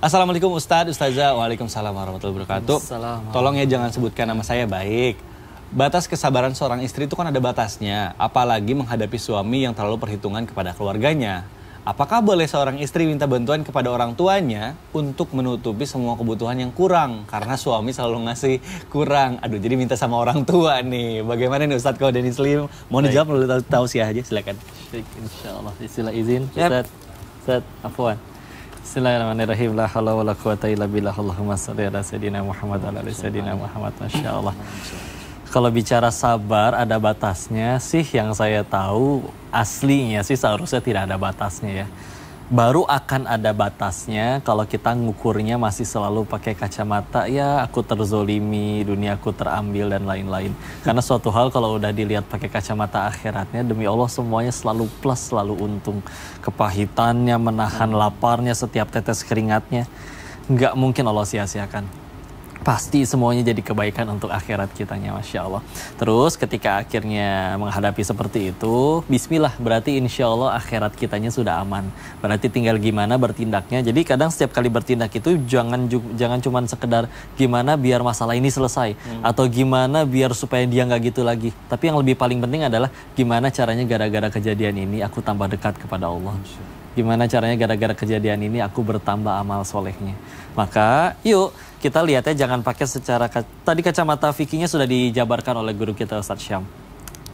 Assalamualaikum Ustadz, Ustazah. Waalaikumsalam warahmatullahi wabarakatuh. Waalaikumsalam. Tolong ya jangan sebutkan nama saya, baik. Batas kesabaran seorang istri itu kan ada batasnya. Apalagi menghadapi suami yang terlalu perhitungan kepada keluarganya. Apakah boleh seorang istri minta bantuan kepada orang tuanya untuk menutupi semua kebutuhan yang kurang? Karena suami selalu ngasih kurang. Aduh, jadi minta sama orang tua nih. Bagaimana nih Ustadz kalau Denny Slim? Mau dijawab melalui tausiah aja, silakan. Baik, insyaallah. Sila izin. Yap. Ustaz, afwan. Bismillahirrahmanirrahim. La haula wala quwata illa billah. Allahumma shalli ala sayidina Muhammad wa ala ali sayidina Muhammad. Masyaallah. Kalau bicara sabar ada batasnya sih, yang saya tahu aslinya sih seharusnya tidak ada batasnya ya. Baru akan ada batasnya kalau kita ngukurnya masih selalu pakai kacamata, ya aku terzolimi, duniaku terambil dan lain-lain. Karena suatu hal kalau udah dilihat pakai kacamata akhiratnya, demi Allah semuanya selalu plus, selalu untung. Kepahitannya, menahan laparnya, setiap tetes keringatnya, nggak mungkin Allah sia-siakan. Pasti semuanya jadi kebaikan untuk akhirat kitanya, Masya Allah. Terus ketika akhirnya menghadapi seperti itu, bismillah, berarti insya Allah akhirat kitanya sudah aman. Berarti tinggal gimana bertindaknya. Jadi kadang setiap kali bertindak itu jangan cuma sekedar gimana biar masalah ini selesai, atau gimana biar supaya dia nggak gitu lagi. Tapi yang lebih paling penting adalah gimana caranya gara-gara kejadian ini aku tambah dekat kepada Allah. Gimana caranya gara-gara kejadian ini aku bertambah amal solehnya. Maka yuk kita lihatnya jangan pakai secara tadi kacamata fikihnya sudah dijabarkan oleh guru kita Ustadz Syam,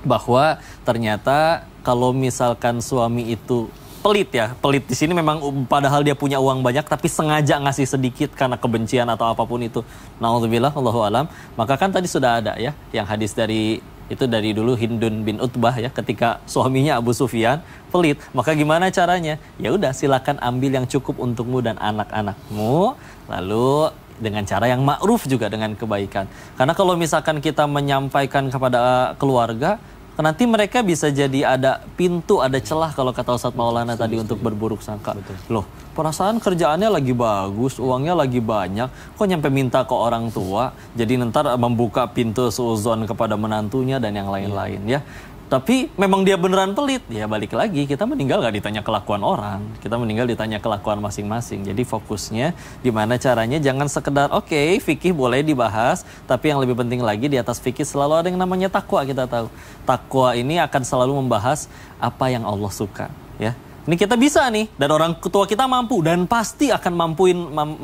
bahwa ternyata kalau misalkan suami itu pelit ya, pelit di sini memang padahal dia punya uang banyak tapi sengaja ngasih sedikit karena kebencian atau apapun itu, naudzubillah, Allahu alam, maka kan tadi sudah ada ya yang hadis dari dulu Hindun bin Utbah ya, ketika suaminya Abu Sufyan pelit, maka gimana caranya? Ya udah, silakan ambil yang cukup untukmu dan anak-anakmu, lalu dengan cara yang ma'ruf juga dengan kebaikan. Karena kalau misalkan kita menyampaikan kepada keluarga, Nanti mereka bisa jadi ada pintu, ada celah kalau kata Ustadz Maulana tadi untuk berburuk sangka. Loh, perasaan kerjaannya lagi bagus, uangnya lagi banyak, kok nyampe minta ke orang tua, jadi ntar membuka pintu suuzon kepada menantunya dan yang lain-lain ya. Tapi memang dia beneran pelit, ya balik lagi, kita meninggal gak ditanya kelakuan orang, kita meninggal ditanya kelakuan masing-masing. Jadi fokusnya gimana caranya, jangan sekedar oke, fikih boleh dibahas, tapi yang lebih penting lagi di atas fikih selalu ada yang namanya takwa. Kita tahu takwa ini akan selalu membahas apa yang Allah suka ya. Ini kita bisa nih, dan orang tua kita mampu dan pasti akan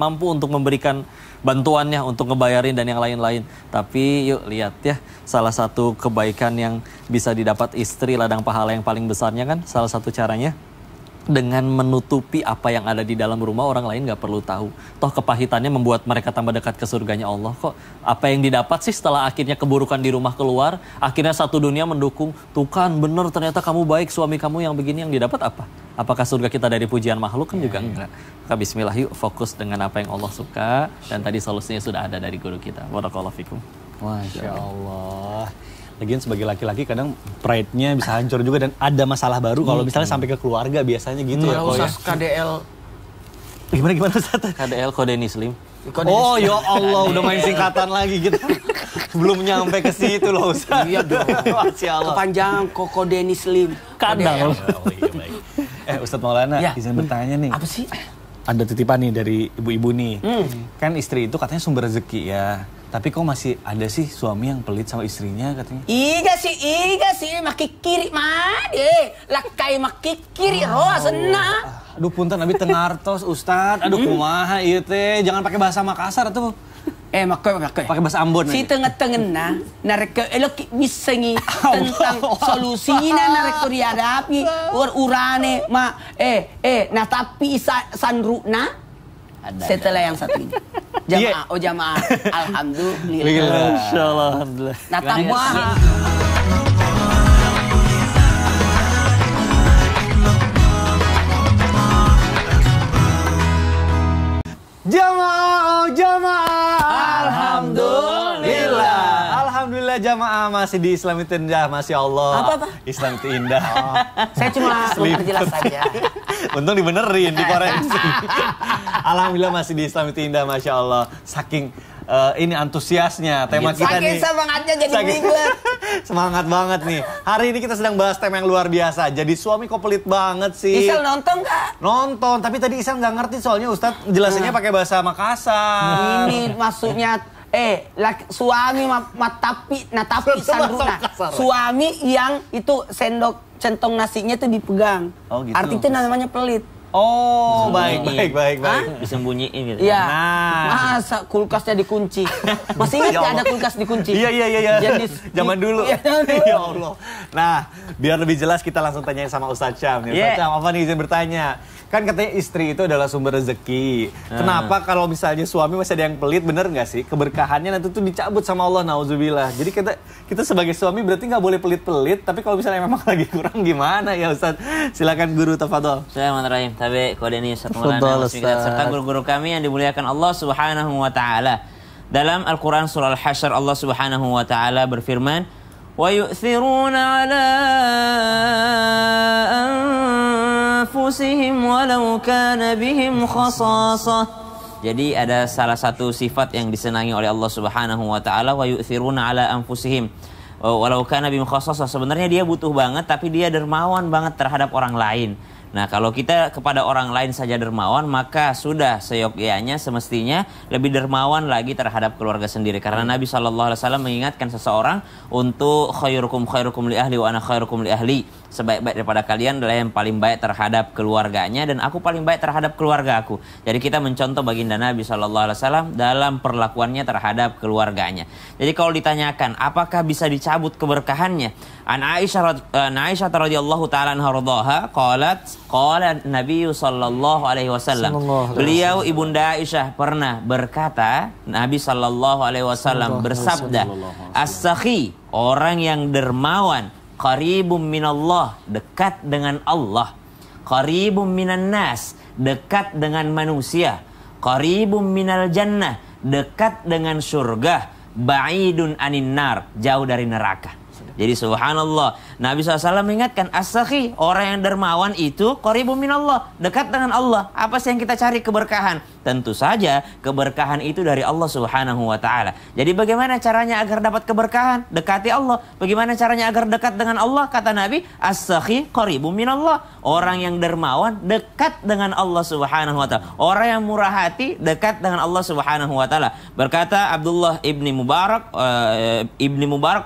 mampu untuk memberikan bantuannya, untuk ngebayarin dan yang lain-lain. Tapi yuk lihat ya, salah satu kebaikan yang bisa didapat istri, ladang pahala yang paling besarnya kan, salah satu caranya dengan menutupi apa yang ada di dalam rumah, orang lain gak perlu tahu. Toh kepahitannya membuat mereka tambah dekat ke surganya Allah kok. Apa yang didapat sih setelah akhirnya keburukan di rumah keluar, akhirnya satu dunia mendukung, tuh kan bener ternyata kamu baik, suami kamu yang begini, yang didapat apa? Apakah surga kita dari pujian makhluk? Kan juga enggak. Maka bismillah yuk fokus dengan apa yang Allah suka, dan tadi solusinya sudah ada dari guru kita. Barakallahu fikum. Masya Allah. Lagian sebagai laki-laki kadang pride-nya bisa hancur juga dan ada masalah baru kalau misalnya sampai ke keluarga, biasanya gitu ya. Usah KDL. Gimana Ustaz? KDL kode Nislim. Oh ya Allah, udah main singkatan lagi gitu. Belum nyampe ke situ loh Ustaz. Iya dong. Masya Allah. Kepanjangan kode Nislim. Kadang. Oh iya baik. Ustadz Maulana, Ya. izin bertanya nih. Apa sih? Ada titipan nih dari ibu-ibu nih. Kan istri itu katanya sumber rezeki ya. Tapi kok masih ada sih suami yang pelit sama istrinya katanya? Iga sih, maki kiri mah deh. Lakai maki kiri roa sena. Aduh punten abi tengartos Ustadz. Aduh kumaha ieu teh. Jangan pakai bahasa Makassar tuh. Makai. Pakai bahasa Ambon Si aja. tengah-tengah narek elok bisa ngi tentang solusinya narek dihadapi urane ma nah tapi sanruna setelah yang satu ini jamaah alhamdulillah. Insyaallah, alhamdulillah. Nah tambah Jamaah. Alhamdulillah jamaah masih di Islam itu indah, Masya Allah. Apa? Islam itu indah. saya cuma memperjelas saja. Untung dibenerin, dikoreksi. Alhamdulillah masih di Islam itu indah, Masya Allah. Saking ini antusiasnya tema kita nih. Saking semangatnya jadi ribet. Semangat banget nih. Hari ini kita sedang bahas tema yang luar biasa. Jadi suami kok pelit banget sih. Isel nonton nggak? Nonton, tapi tadi Isel nggak ngerti soalnya Ustadz jelasinnya pakai bahasa Makassar. Ini maksudnya suami tapi sandruna. Suami yang itu centong nasinya tuh dipegang. Oh, gitu. Arti itu namanya pelit. Oh, baik. Disembunyiin gitu. Iya. Nah. Masa kulkasnya dikunci? Masih ingat Ya nggak ada Allah. kulkas dikunci? Iya. Zaman dulu. Iya, zaman dulu. Ya Allah. Nah, biar lebih jelas kita langsung tanyain sama Ustadz Syam. Ustadz Syam, apa nih izin bertanya? Kan katanya istri itu adalah sumber rezeki. Kenapa kalau misalnya suami masih ada yang pelit, bener nggak sih? Keberkahannya nanti tuh dicabut sama Allah, nauzubillah. Jadi kita sebagai suami berarti nggak boleh pelit-pelit. Tapi kalau misalnya memang lagi kurang gimana ya Ustadz? Silakan guru, tafadhol. Bismillahirrahmanirrahim. Tabe kode ini Ustaz Maulana serta guru-guru kami yang dimuliakan Allah Subhanahu wa taala. Dalam Al-Qur'an surah Al-Hasyr Allah Subhanahu wa taala berfirman, "Wa yu'thiruna 'ala anfusihim walau kana bihim khasasah." Jadi ada salah satu sifat yang disenangi oleh Allah Subhanahu wa taala, wa yu'thiruna 'ala anfusihim walau kana bihim khasasah. Sebenarnya dia butuh banget tapi dia dermawan banget terhadap orang lain. Nah, kalau kita kepada orang lain saja dermawan, maka sudah seyogyanya semestinya lebih dermawan lagi terhadap keluarga sendiri. Karena Nabi SAW mengingatkan seseorang untuk khairukum li ahli wa ana khairukum li ahli. Sebaik-baik daripada kalian adalah yang paling baik terhadap keluarganya dan aku paling baik terhadap keluarga aku. Jadi kita mencontoh baginda Nabi SAW dalam perlakuannya terhadap keluarganya. Jadi kalau ditanyakan apakah bisa dicabut keberkahannya? An Aisyah radhiyallahu taala anha radhaha qala Nabi sallallahu alaihi wasallam. Beliau ibunda Aisyah pernah berkata, Nabi sallallahu alaihi wasallam bersabda, "As-sakhi, orang yang dermawan, qaribum minallah, dekat dengan Allah. Qaribum minan nas, dekat dengan manusia. Qaribum minal jannah, dekat dengan surga. Ba'idun anin nar, jauh dari neraka." Jadi subhanallah, Nabi SAW mengingatkan as-sakhi, orang yang dermawan itu qaribun minallah, dekat dengan Allah. Apa sih yang kita cari? Keberkahan. Tentu saja keberkahan itu dari Allah Subhanahu wa taala. Jadi bagaimana caranya agar dapat keberkahan? Dekati Allah. Bagaimana caranya agar dekat dengan Allah? Kata Nabi, as-sakhi qaribun minallah. Orang yang dermawan dekat dengan Allah Subhanahu wa taala. Orang yang murah hati dekat dengan Allah Subhanahu wa taala. Berkata Abdullah ibni Mubarak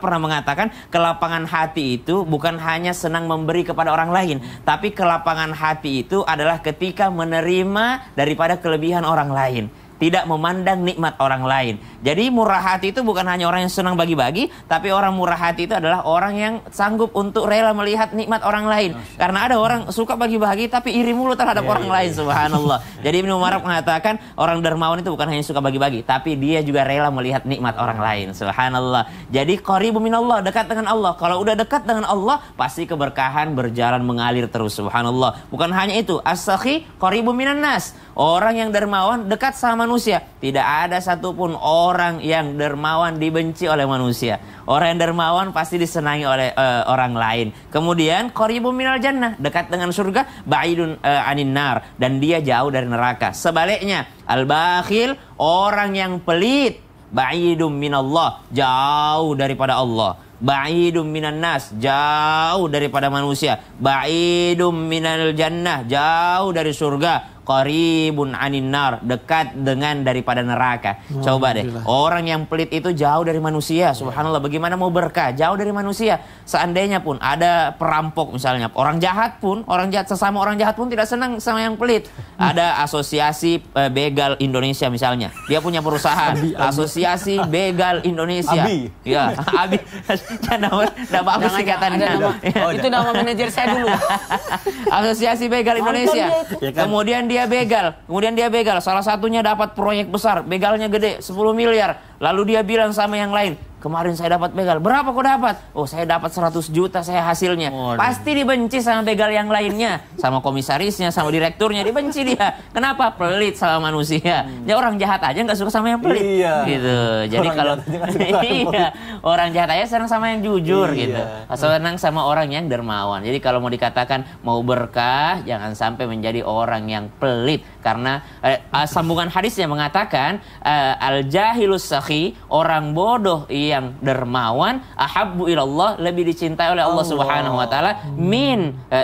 pernah mengatakan, kelapangan hati itu bukan hanya senang memberi kepada orang lain, tapi kelapangan hati itu adalah ketika menerima daripada kelebihan orang lain, tidak memandang nikmat orang lain. Jadi murah hati itu bukan hanya orang yang senang bagi-bagi, tapi orang murah hati itu adalah orang yang sanggup untuk rela melihat nikmat orang lain. Karena ada orang suka bagi-bagi tapi iri mulu terhadap orang lain, subhanallah. Jadi Ibnu Mubarak mengatakan orang dermawan itu bukan hanya suka bagi-bagi, tapi dia juga rela melihat nikmat orang lain, subhanallah. Jadi qaribun minallah, dekat dengan Allah. Kalau udah dekat dengan Allah, pasti keberkahan berjalan mengalir terus, subhanallah. Bukan hanya itu, as-sakhi qaribun minan nas. Orang yang dermawan dekat sama manusia. Tidak ada satupun orang yang dermawan dibenci oleh manusia. Orang yang dermawan pasti disenangi oleh orang lain. Kemudian qaribun minal jannah, dekat dengan surga, ba'idun anin nar, dan dia jauh dari neraka. Sebaliknya, al-bakhil, orang yang pelit, ba'idun minallah, jauh daripada Allah. Ba'idum minan nas, jauh daripada manusia. Ba'idum minal jannah, jauh dari surga. Qaribun anin nar, dekat dengan daripada neraka. Coba deh, orang yang pelit itu jauh dari manusia. Subhanallah, bagaimana mau berkah? Jauh dari manusia. Seandainya pun ada perampok misalnya, orang jahat pun, orang jahat, sesama orang jahat pun tidak senang sama yang pelit. Ada asosiasi begal Indonesia misalnya, dia punya perusahaan, asosiasi begal Indonesia. Abi. Ya, Abi. Tidak bagus singkatannya. Itu nama manajer saya dulu. Asosiasi begal Indonesia. Kemudian dia begal. Salah satunya dapat proyek besar, begalnya gede, 10 miliar. Lalu dia bilang sama yang lain, kemarin saya dapat begal. Berapa kau dapat? Oh, saya dapat 100 juta saya hasilnya. Pasti dibenci sama begal yang lainnya. Sama komisarisnya, sama direkturnya, dibenci dia. Kenapa? Pelit sama manusia. Ya orang jahat aja nggak suka sama yang pelit. Iya. Gitu. Jadi kalau orang jahat aja senang sama yang jujur gitu. Senang sama orang yang dermawan. Jadi kalau mau dikatakan mau berkah, jangan sampai menjadi orang yang pelit. Karena sambungan hadisnya mengatakan al-jahilus sakhi, orang bodoh yang dermawan, ahabbu ilallah, lebih dicintai oleh Allah Subhanahu wa taala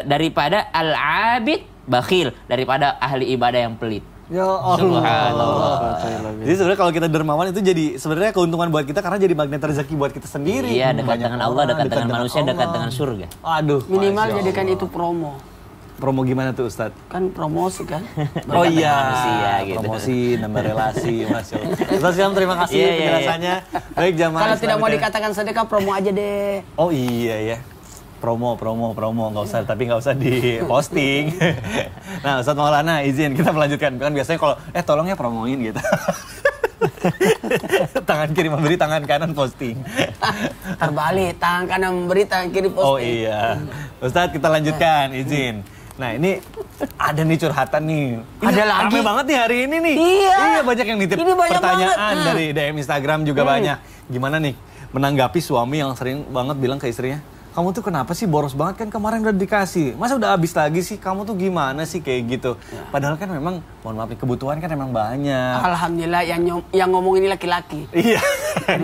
daripada al-abid bakhil, daripada ahli ibadah yang pelit. Ya Allah. Jadi sebenarnya kalau kita dermawan itu jadi sebenarnya keuntungan buat kita karena jadi magnet rezeki buat kita sendiri. Iya, dekat dengan Allah, dekat dengan manusia, dekat dengan surga. Aduh. Minimal jadikan itu promo. Promo gimana tuh Ustadz? Kan promosi kan. Oh iya, manusia, gitu. Promosi, nambah relasi, Masya Allah. Ustadz Syam, terima kasih penjelasannya. Baik jamaah. Kalau tidak mau dikatakan sedekah, promo aja deh. Oh iya ya. Promo, nggak usah, tapi nggak usah diposting. Nah, Ustadz Maulana izin kita melanjutkan. Kan biasanya kalau tolong ya promoin gitu. Tangan kiri memberi, tangan kanan posting. Terbalik, tangan kanan memberi, tangan kiri posting. Oh iya. Ustadz kita lanjutkan, izin. Nah ini ada nih curhatan nih. Ada lagi? Rame banget nih hari ini nih. Iya. Banyak yang nitip Ini banyak pertanyaan banget. dari DM Instagram juga banyak. Gimana nih menanggapi suami yang sering banget bilang ke istrinya, kamu tuh kenapa sih boros banget, kan kemarin udah dikasih, masa udah habis lagi sih, kamu tuh gimana sih kayak gitu. Padahal kan memang, mohon maaf, kebutuhan kan memang banyak. Alhamdulillah yang ngomong ini laki-laki. Iya.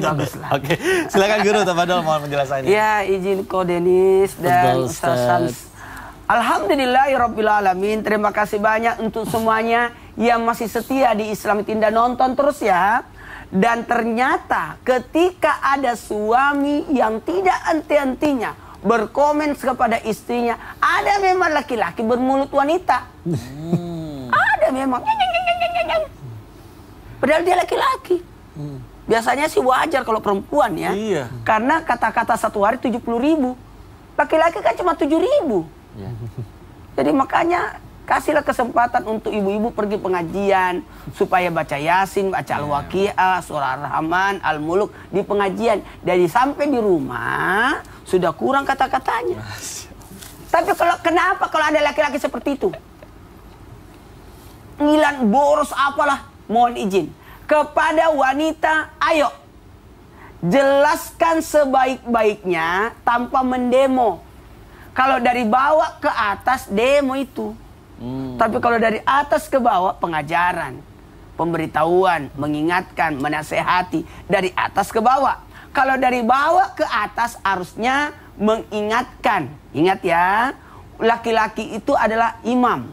Bagus lah. Oke, silakan Guru Tafadol mohon penjelasannya. Ya, izin Ko Denis dan Betul, Ustaz Syams. Alhamdulillahirrabbilalamin. Terima kasih banyak untuk semuanya yang masih setia di Islam Tinda, nonton terus ya. Dan ternyata ketika ada suami yang tidak henti-hentinya berkomen kepada istrinya, ada memang laki-laki bermulut wanita. Ada memang. Padahal dia laki-laki. Biasanya sih wajar kalau perempuan ya. Iya. Karena kata-kata satu hari 70.000. Laki-laki kan cuma 7.000. Jadi makanya kasihlah kesempatan untuk ibu-ibu pergi pengajian supaya baca Yasin, baca Al-Waqiah, Surah Ar-Rahman, Al-Muluk di pengajian. Dari sampai di rumah sudah kurang kata-katanya. Tapi kenapa kalau ada laki-laki seperti itu? Ngilan boros apalah, mohon izin kepada wanita, ayo jelaskan sebaik-baiknya tanpa mendemo. Kalau dari bawah ke atas demo itu. Tapi kalau dari atas ke bawah pengajaran, pemberitahuan, mengingatkan, menasehati dari atas ke bawah. Kalau dari bawah ke atas harusnya mengingatkan. Ingat ya, laki-laki itu adalah imam,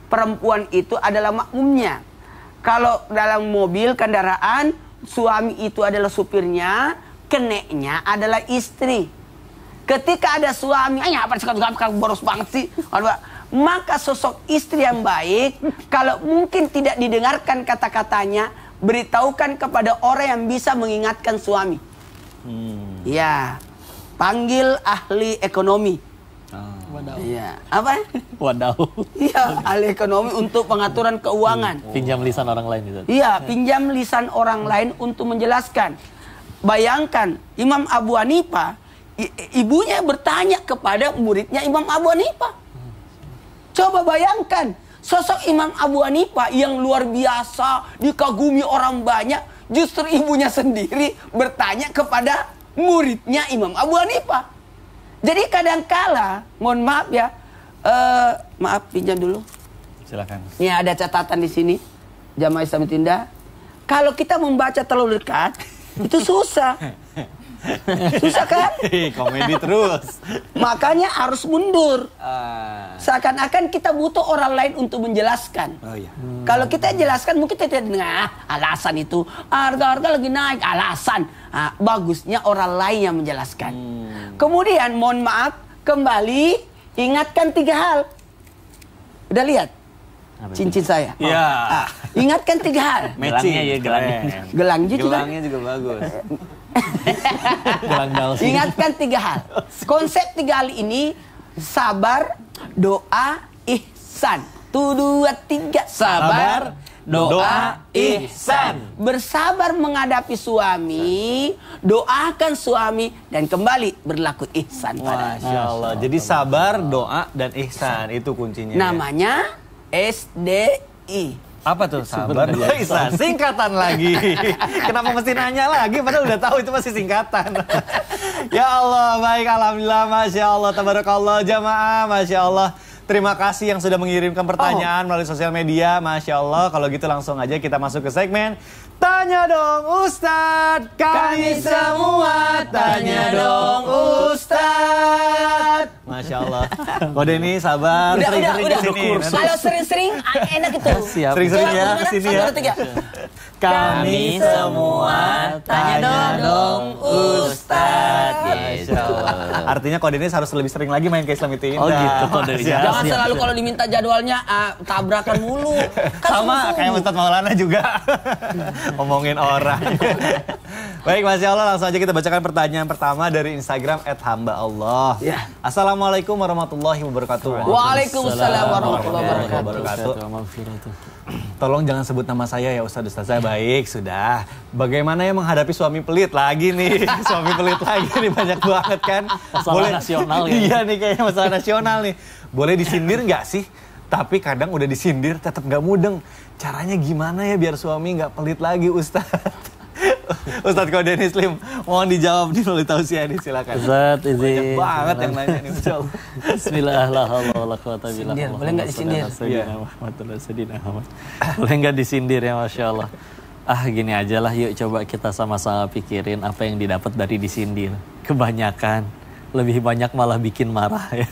perempuan itu adalah makmumnya. Kalau dalam mobil kendaraan, suami itu adalah supirnya, keneknya adalah istri. Ketika ada suami, apa sekarang boros banget sih? Maka sosok istri yang baik, kalau mungkin tidak didengarkan kata-katanya, beritahukan kepada orang yang bisa mengingatkan suami. Ya, panggil ahli ekonomi. Iya, apa? Wadaw. Iya, ahli ekonomi untuk pengaturan keuangan. Pinjam lisan orang lain itu. Iya, pinjam lisan orang lain untuk menjelaskan. Bayangkan, Imam Abu Hanifah, ibunya bertanya kepada muridnya Imam Abu Hanifah. Coba bayangkan, sosok Imam Abu Hanifah yang luar biasa, dikagumi orang banyak, justru ibunya sendiri bertanya kepada muridnya Imam Abu Hanifah. Jadi kadangkala, mohon maaf ya, maaf pinjam dulu. Silakan. Ini ada catatan di sini, Jamaah Islam Tinda. Kalau kita membaca terlalu dekat, itu susah. Susah kan? Komedi terus. Makanya harus mundur. Seakan-akan kita butuh orang lain untuk menjelaskan. Oh iya. Kalau kita jelaskan mungkin kita dengar alasan itu. Harga-harga lagi naik, alasan. Bagusnya orang lain yang menjelaskan. Kemudian mohon maaf, kembali ingatkan 3 hal. Udah lihat? Cincin saya. Iya. Ingatkan 3 hal. Gelangnya ya, gelangnya. Gelangnya juga. Gelangnya juga bagus. Gelang dalsi. Ingatkan 3 hal. Konsep 3 hal ini sabar, doa, ihsan. 1, 2, 3. Sabar, doa, ihsan. Bersabar menghadapi suami, doakan suami, dan kembali berlaku ihsan pada. Masya Allah. Jadi sabar, doa, dan ihsan itu kuncinya. Namanya SDI. Apa tuh sabar, doa, ihsan? Singkatan lagi. Kenapa mesti nanya lagi? Padahal udah tahu itu masih singkatan. Ya Allah, baik, alhamdulillah, masya Allah, tabarakallah, jamaah, masya Allah. Terima kasih yang sudah mengirimkan pertanyaan melalui sosial media, masya Allah. Kalau gitu langsung aja kita masuk ke segmen Tanya Dong Ustadz. Kami semua tanya dong Ustadz. Masya Allah. Kode ini sabar. Udah. Kesini. Kalau sering-sering enak itu. Siap. Sering-sering ya Gimana? kesini 1, ya. 2, 3. Kami semua tanya dong Ustadz. Masya Allah. Artinya kode ini harus lebih sering lagi main ke Islam itu Indah. Oh gitu kodenya. Jangan selalu kalau diminta jadwalnya tabrakan mulu. Kan Sama kayak Ustadz Maulana juga. Ngomongin orang. Baik, Masya Allah, langsung aja kita bacakan pertanyaan pertama dari Instagram @hamba_Allah. Ya. Assalamualaikum warahmatullahi wabarakatuh. Waalaikumsalam warahmatullahi wabarakatuh. Tolong jangan sebut nama saya ya Ustazah. Baik, sudah. Bagaimana ya menghadapi suami pelit lagi nih? Suami pelit lagi nih, banyak banget kan. Masalah nasional ya. Iya nih, kayaknya masalah nasional nih. Boleh disindir nggak sih? Tapi kadang udah disindir tetap nggak mudeng. Caranya gimana ya biar suami nggak pelit lagi, Ustadz? Ustadz Kode Muslim, mohon dijawab nih melalui tausiah ini, silakan. Ustadz Banyak izin. banget yang nanya nih, Masya Allah. Bismillahirrahmanirrahim. Sindir, boleh nggak disindir? Boleh nggak disindir ya, Masya Allah. Gini aja lah, yuk coba kita sama-sama pikirin apa yang didapat dari disindir. Kebanyakan, lebih banyak malah bikin marah ya.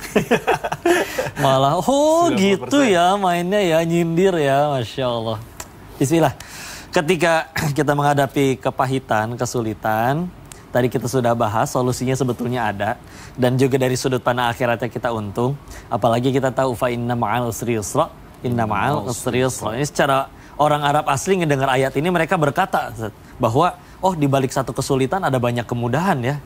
Malah, 90%. gitu ya mainnya ya, nyindir ya, Masya Allah. Bismillah. Ketika kita menghadapi kepahitan, kesulitan, tadi kita sudah bahas solusinya sebetulnya ada. Dan juga dari sudut pandang akhiratnya kita untung. Apalagi kita tahu fa inna ma'al usri yusra, inna ma'al usri yusra. Ini secara orang Arab asli ngedengar ayat ini mereka berkata bahwa di balik satu kesulitan ada banyak kemudahan ya.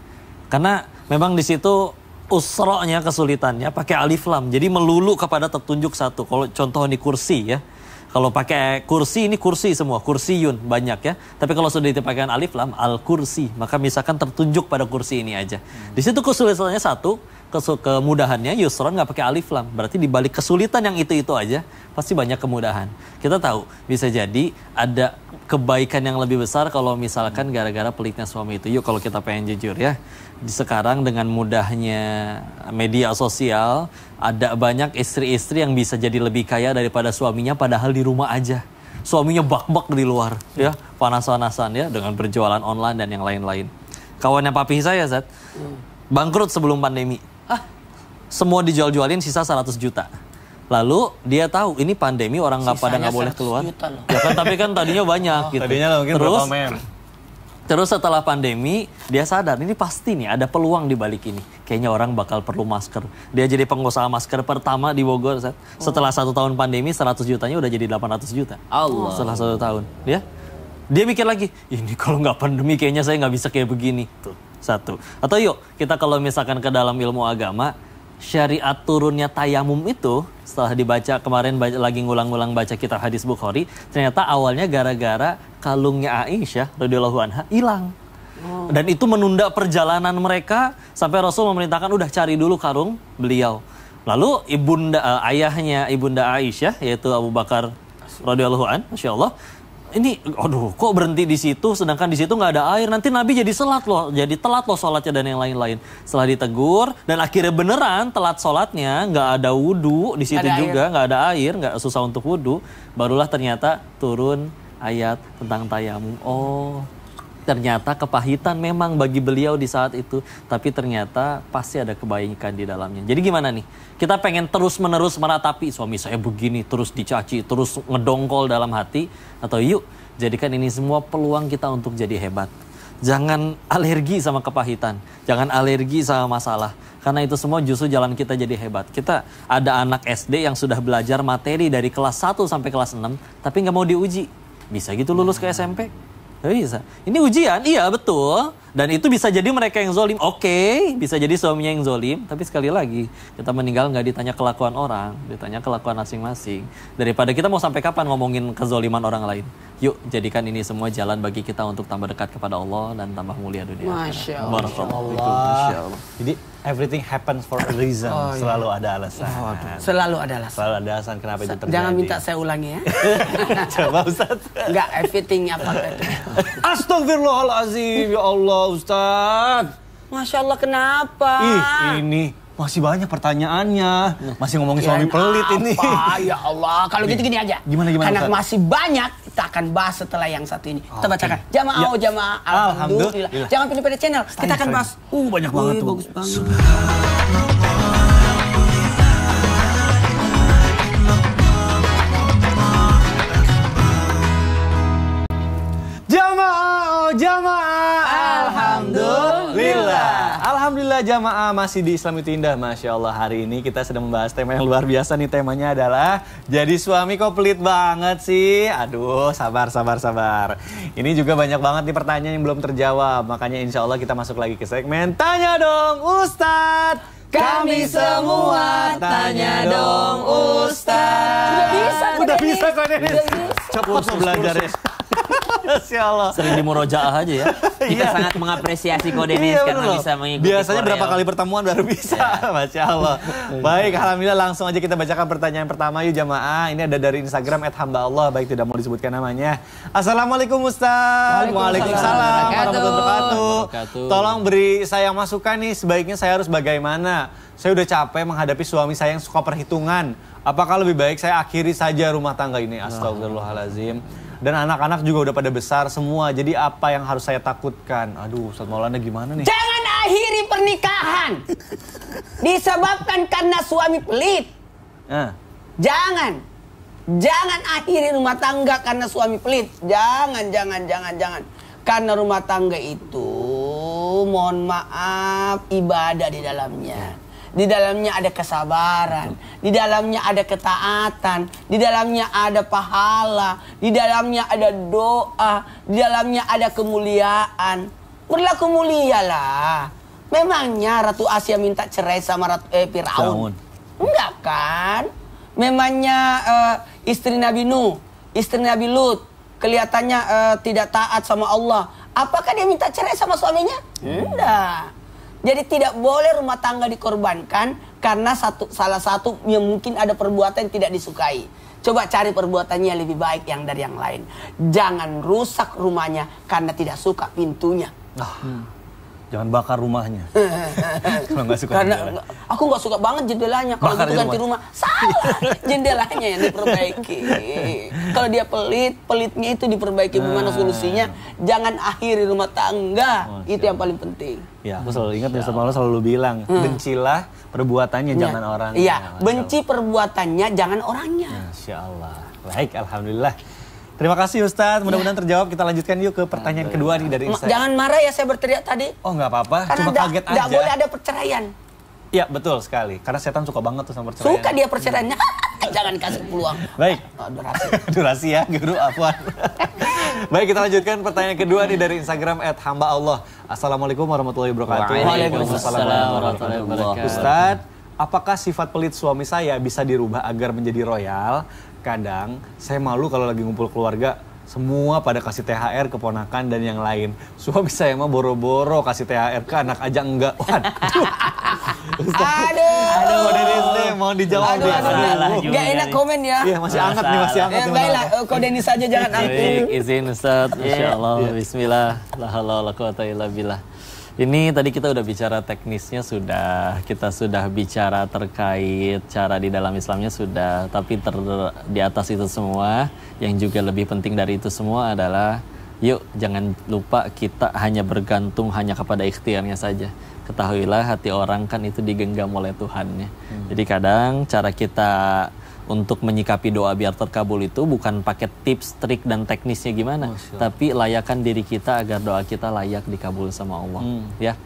Karena memang di situ usra-nya kesulitannya pakai alif lam. Jadi melulu kepada tertunjuk satu. Kalau contoh di kursi ya. Kalau pakai kursi, ini kursi semua, kursiyun banyak ya. Tapi kalau sudah dipakai alif lam, al-kursi, maka misalkan tertunjuk pada kursi ini aja. Di situ kesulitannya satu, kemudahannya yusron nggak pakai alif lam. Berarti di balik kesulitan yang itu aja pasti banyak kemudahan. Kita tahu bisa jadi ada kebaikan yang lebih besar kalau misalkan gara-gara pelitnya suami itu. Yuk kalau kita pengen jujur ya. Sekarang dengan mudahnya media sosial, ada banyak istri-istri yang bisa jadi lebih kaya daripada suaminya padahal di rumah aja. Suaminya bak-bak di luar ya, panas-panasan ya dengan berjualan online dan yang lain-lain. Kawannya papi saya Zat, bangkrut sebelum pandemi. Semua dijual-jualin sisa 100 juta. Lalu dia tahu ini pandemi orang nggak pada nggak boleh keluar. Ya kan tapi kan tadinya banyak gitu. Tadinya mungkin Terus setelah pandemi dia sadar ini pasti nih ada peluang di balik ini. Kayaknya orang bakal perlu masker. Dia jadi pengusaha masker pertama di Bogor. Setelah 1 tahun pandemi 100 jutanya udah jadi 800 juta. Allah. Setelah 1 tahun, ya. Dia mikir lagi, ini kalau nggak pandemi kayaknya saya nggak bisa kayak begini. Tuh, 1. Atau yuk kita kalau misalkan ke dalam ilmu agama, syariat turunnya tayamum itu setelah dibaca kemarin lagi ngulang-ngulang baca kitab hadis Bukhari, ternyata awalnya gara-gara kalungnya Aisyah radhiyallahu anha hilang. Dan itu menunda perjalanan mereka sampai Rasul memerintahkan udah cari dulu karung beliau. Lalu ayahnya ibunda Aisyah yaitu Abu Bakar radhiyallahu an, masyaallah. Ini, aduh, kok berhenti di situ? Sedangkan di situ nggak ada air. Nanti Nabi jadi telat loh sholatnya dan yang lain-lain. Setelah ditegur dan akhirnya beneran telat sholatnya, nggak ada wudhu di situ juga, nggak ada air, nggak susah untuk wudhu. Barulah ternyata turun ayat tentang tayamum. Oh, ternyata kepahitan memang bagi beliau di saat itu, tapi ternyata pasti ada kebaikan di dalamnya. Jadi gimana nih? Kita pengen terus-menerus meratapi suami saya begini, terus dicaci, terus ngedongkol dalam hati, atau yuk jadikan ini semua peluang kita untuk jadi hebat. Jangan alergi sama kepahitan, jangan alergi sama masalah, karena itu semua justru jalan kita jadi hebat. Kita ada anak SD yang sudah belajar materi dari kelas 1 sampai kelas 6, tapi nggak mau diuji. Bisa gitu lulus ke SMP? Gak bisa. Ini ujian, iya betul. Dan itu bisa jadi mereka yang zolim. Oke, bisa jadi suaminya yang zolim. Tapi sekali lagi, kita meninggal nggak ditanya kelakuan orang, ditanya kelakuan masing-masing. Daripada kita mau sampai kapan ngomongin kezoliman orang lain. Yuk, jadikan ini semua jalan bagi kita untuk tambah dekat kepada Allah dan tambah mulia dunia. Masya Allah. Masya Allah. Jadi everything happens for a reason. Selalu ada alasan. Selalu ada alasan. Selalu ada alasan kenapa itu terjadi. Jangan minta saya ulangi ya. Coba Ustaz. Enggak, everything apa itu. Astagfirullahaladzim, ya Allah Ustaz. Masya Allah, kenapa? Ini masih banyak pertanyaannya. Masih ngomongin suami pelit ini. Ya Allah, kalau gitu gini aja. Gimana Karena Ustaz? masih banyak, kita akan bahas setelah yang satu ini. Kita bacakan. Jamaah, jamaah. Alhamdulillah. Jangan pilih-pilih channel. Kita akan bahas. Banyak banget tuh. Bagus banget. Jamaah. Alhamdulillah. Alhamdulillah jamaah, masih di Islam itu Indah. Masya Allah, hari ini kita sedang membahas tema yang luar biasa nih. Temanya adalah jadi suami kok pelit banget sih. Aduh, sabar. Ini juga banyak banget nih pertanyaan yang belum terjawab. Makanya insya Allah kita masuk lagi ke segmen Tanya Dong Ustadz. Kami semua tanya dong Ustadz. Udah bisa kok Dennis. Cepat mau belajar ya. Masya Allah. Sering di murojaah aja ya. Kita sangat mengapresiasi Ko Dennis karena bisa mengikuti Biasanya berapa Korel. kali pertemuan baru bisa. Masya Allah. Baik, alhamdulillah langsung aja kita bacakan pertanyaan pertama yuk jamaah. Ini ada dari Instagram @hamba_Allah, baik tidak mau disebutkan namanya. Assalamualaikum Ustaz. Waalaikumsalam warahmatullahi wabarakatuh. Tolong beri saya masukan nih, sebaiknya saya harus bagaimana? Saya udah capek menghadapi suami saya yang suka perhitungan. Apakah lebih baik saya akhiri saja rumah tangga ini? Astagfirullahaladzim. Dan anak-anak juga udah pada besar semua. Jadi apa yang harus saya takutkan? Aduh, Ustaz Maulana gimana nih? Jangan akhiri pernikahan disebabkan karena suami pelit. Jangan akhiri rumah tangga karena suami pelit. Jangan. Karena rumah tangga itu, mohon maaf, ibadah di dalamnya. Di dalamnya ada kesabaran, di dalamnya ada ketaatan, di dalamnya ada pahala, di dalamnya ada doa, di dalamnya ada kemuliaan. Berlaku mulialah. Memangnya Ratu Asia minta cerai sama Firaun? Enggak kan? Memangnya istri Nabi Nuh, istri Nabi Lut kelihatannya tidak taat sama Allah. Apakah dia minta cerai sama suaminya? Enggak. Jadi tidak boleh rumah tangga dikorbankan karena salah satu yang mungkin ada perbuatan yang tidak disukai. Coba cari perbuatannya yang lebih baik yang dari yang lain. Jangan rusak rumahnya karena tidak suka pintunya. Jangan bakar rumahnya. Kalau nggak suka Karena jendela. aku nggak suka banget jendelanya. Kalau Bakar gitu ganti rumah. Salah, jendelanya yang diperbaiki. Kalau dia pelitnya itu diperbaiki. Gimana solusinya? Jangan akhiri rumah tangga. Itu yang paling penting. Ya, aku selalu ingat Ustaz Maulana selalu bilang, bencilah perbuatannya, jangan orangnya. Iya, Masya benci perbuatannya, jangan orangnya. Allah. Masya Allah. Baik, alhamdulillah. Terima kasih Ustadz, mudah-mudahan terjawab. Kita lanjutkan yuk ke pertanyaan kedua nih dari Instagram. Jangan marah ya saya berteriak tadi. Oh nggak apa-apa, Karena cuma kaget aja. tidak boleh ada perceraian. Iya betul sekali, karena setan suka banget tuh sama perceraian. Suka dia perceraiannya. Jangan kasih peluang. Baik, Durasi. durasi ya guru, afwan. Baik, kita lanjutkan pertanyaan kedua nih dari Instagram @hamba_Allah. Assalamualaikum warahmatullahi wabarakatuh. Waalaikumsalam warahmatullahi wabarakatuh. Ustadz, apakah sifat pelit suami saya bisa dirubah agar menjadi royal? Kadang saya malu kalau lagi ngumpul keluarga, semua pada kasih THR keponakan dan yang lain. Suami saya mah boro-boro kasih THR ke anak aja enggak. Waduh. Aduh, Dennis, mohon dijawab. Aduh, ya. Salah juga Gak enak nih. komen ya. Iya, masih hangat nih, masih hangat. nih, Baiklah, Mas. kau Denis saja jangan aku. Baik, izin Ustaz. Insyaallah. Bismillah. La haula wala quwata illa billah. Ini tadi kita udah bicara teknisnya kita sudah bicara terkait cara di dalam Islamnya sudah, tapi di atas itu semua yang juga lebih penting dari itu semua adalah yuk jangan lupa kita hanya bergantung hanya kepada ikhtiarnya saja. Ketahuilah hati orang kan itu digenggam oleh Tuhannya. Jadi kadang cara kita untuk menyikapi doa biar terkabul itu bukan pakai tips, trik dan teknisnya gimana, tapi layakan diri kita agar doa kita layak dikabul sama Allah. Ya,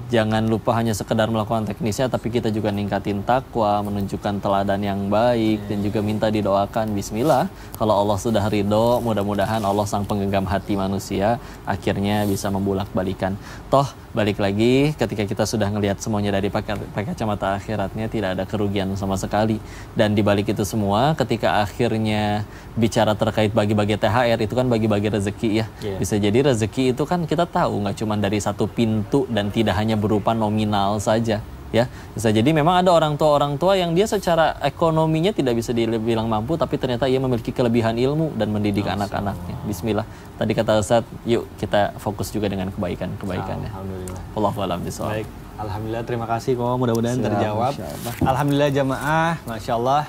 jangan lupa hanya sekedar melakukan teknisnya, tapi kita juga ningkatin takwa, menunjukkan teladan yang baik, dan juga minta didoakan. Bismillah, kalau Allah sudah ridho, mudah-mudahan Allah sang penggenggam hati manusia akhirnya bisa membulak-balikan. Toh balik lagi, ketika kita sudah ngelihat semuanya dari pakai kacamata akhiratnya, tidak ada kerugian sama sekali. Dan dibalik itu semua, ketika akhirnya bicara terkait bagi-bagi THR, itu kan bagi-bagi rezeki ya. Bisa jadi rezeki itu kan kita tahu nggak cuma dari satu pintu dan tidak hanya berupa nominal saja. Ya, bisa jadi memang ada orang tua yang dia secara ekonominya tidak bisa dibilang mampu, tapi ternyata ia memiliki kelebihan ilmu dan mendidik anak-anaknya. Bismillah. Tadi kata Ustaz, yuk kita fokus juga dengan kebaikan-kebaikannya. Alhamdulillah. Allahu a'lam bishawab. Baik, alhamdulillah, terima kasih kok, mudah-mudahan terjawab. Alhamdulillah jamaah, masya Allah.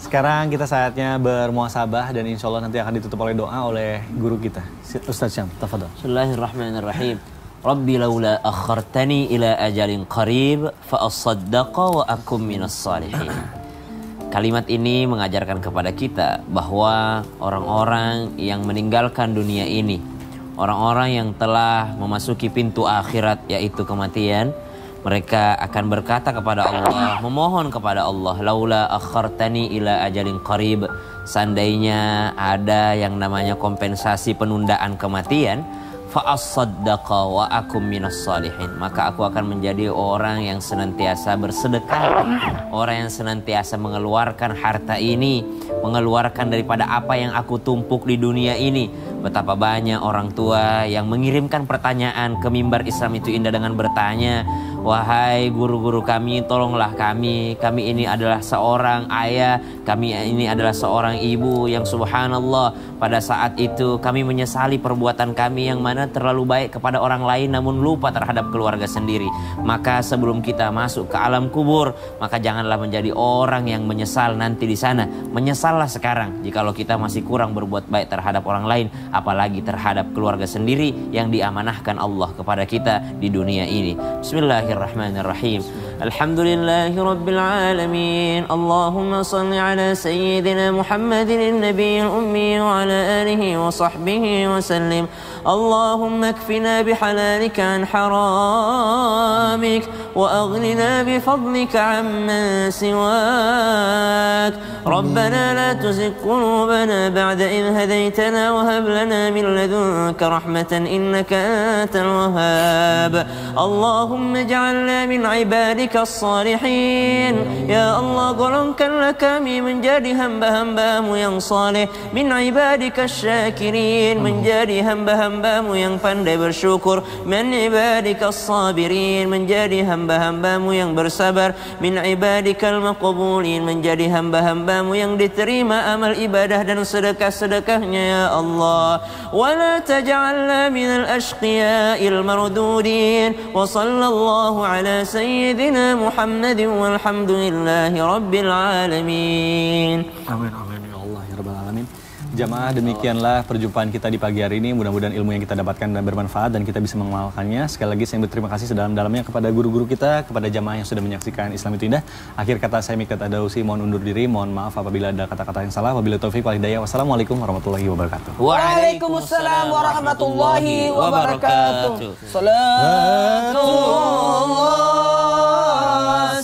Sekarang kita saatnya bermuasabah dan insya Allah nanti akan ditutup oleh doa oleh guru kita, Ustaz Syam. Tafadhol. Bismillahirrahmanirrahim. Rabbi laula akhartani ila ajalin qarib fa asaddaqa wa akum minas salihin. Kalimat ini mengajarkan kepada kita bahwa orang-orang yang meninggalkan dunia ini, orang-orang yang telah memasuki pintu akhirat yaitu kematian, mereka akan berkata kepada Allah, memohon kepada Allah, laula akhartani ila ajalin qarib, seandainya ada yang namanya kompensasi penundaan kematian, fa asaddaqa wa akum minas salihin, maka aku akan menjadi orang yang senantiasa bersedekah, orang yang senantiasa mengeluarkan harta ini, mengeluarkan daripada apa yang aku tumpuk di dunia ini. Betapa banyak orang tua yang mengirimkan pertanyaan ke mimbar Islam itu Indah dengan bertanya, wahai guru-guru kami, tolonglah kami ini adalah seorang ayah, kami ini adalah seorang ibu yang subhanallah pada saat itu kami menyesali perbuatan kami yang mana terlalu baik kepada orang lain namun lupa terhadap keluarga sendiri. Maka sebelum kita masuk ke alam kubur, maka janganlah menjadi orang yang menyesal nanti di sana. Menyesallah sekarang jikalau kita masih kurang berbuat baik terhadap orang lain, apalagi terhadap keluarga sendiri yang diamanahkan Allah kepada kita di dunia ini. Bismillahirrahmanirrahim. Alhamdulillahi rabbil alamin. Allahumma salli ala sayyidina Muhammadin nabiyil ummi wa ala alihi wa sahbihi wa sallim. Allahumma kfina bihalalika an haramik wa aghnina bifadlika amman siwak. Rabbana la tuzigh qulubana ba'da idh hadaytana wa hab lana min ladunka rahmatan innaka antal wahhab. Allahumma ij'alna min ibadika ibadikas salihin. Ya Allah, golongkanlah kami menjadi hamba-hambamu yang saleh, min ibadikas syakirin, menjadi hamba-hambamu yang pandai bersyukur, min ibadikas sabirin, menjadi hamba-hambamu yang bersabar, min ibadikal maqbulin, menjadi hamba-hambamu yang diterima amal ibadah dan sedekah-sedekahnya ya Allah. Wala taj'alna minal ashqiya'il mardudin. Wa sallallahu ala sayyidina Muhammadin walhamdulillahi rabbil alamin. Amin amin ya Allah ya rabbal alamin. Jamaah, demikianlah perjumpaan kita di pagi hari ini. Mudah-mudahan ilmu yang kita dapatkan dan bermanfaat dan kita bisa mengamalkannya. Sekali lagi saya berterima kasih sedalam-dalamnya kepada guru-guru kita, kepada jamaah yang sudah menyaksikan Islam Itu Indah. Akhir kata saya Mikdad Adausi mohon undur diri. Mohon maaf apabila ada kata-kata yang salah. Wabillahi taufiq wal hidayah. Wassalamualaikum warahmatullahi wabarakatuh. Waalaikumsalam warahmatullahi wabarakatuh. Salatullah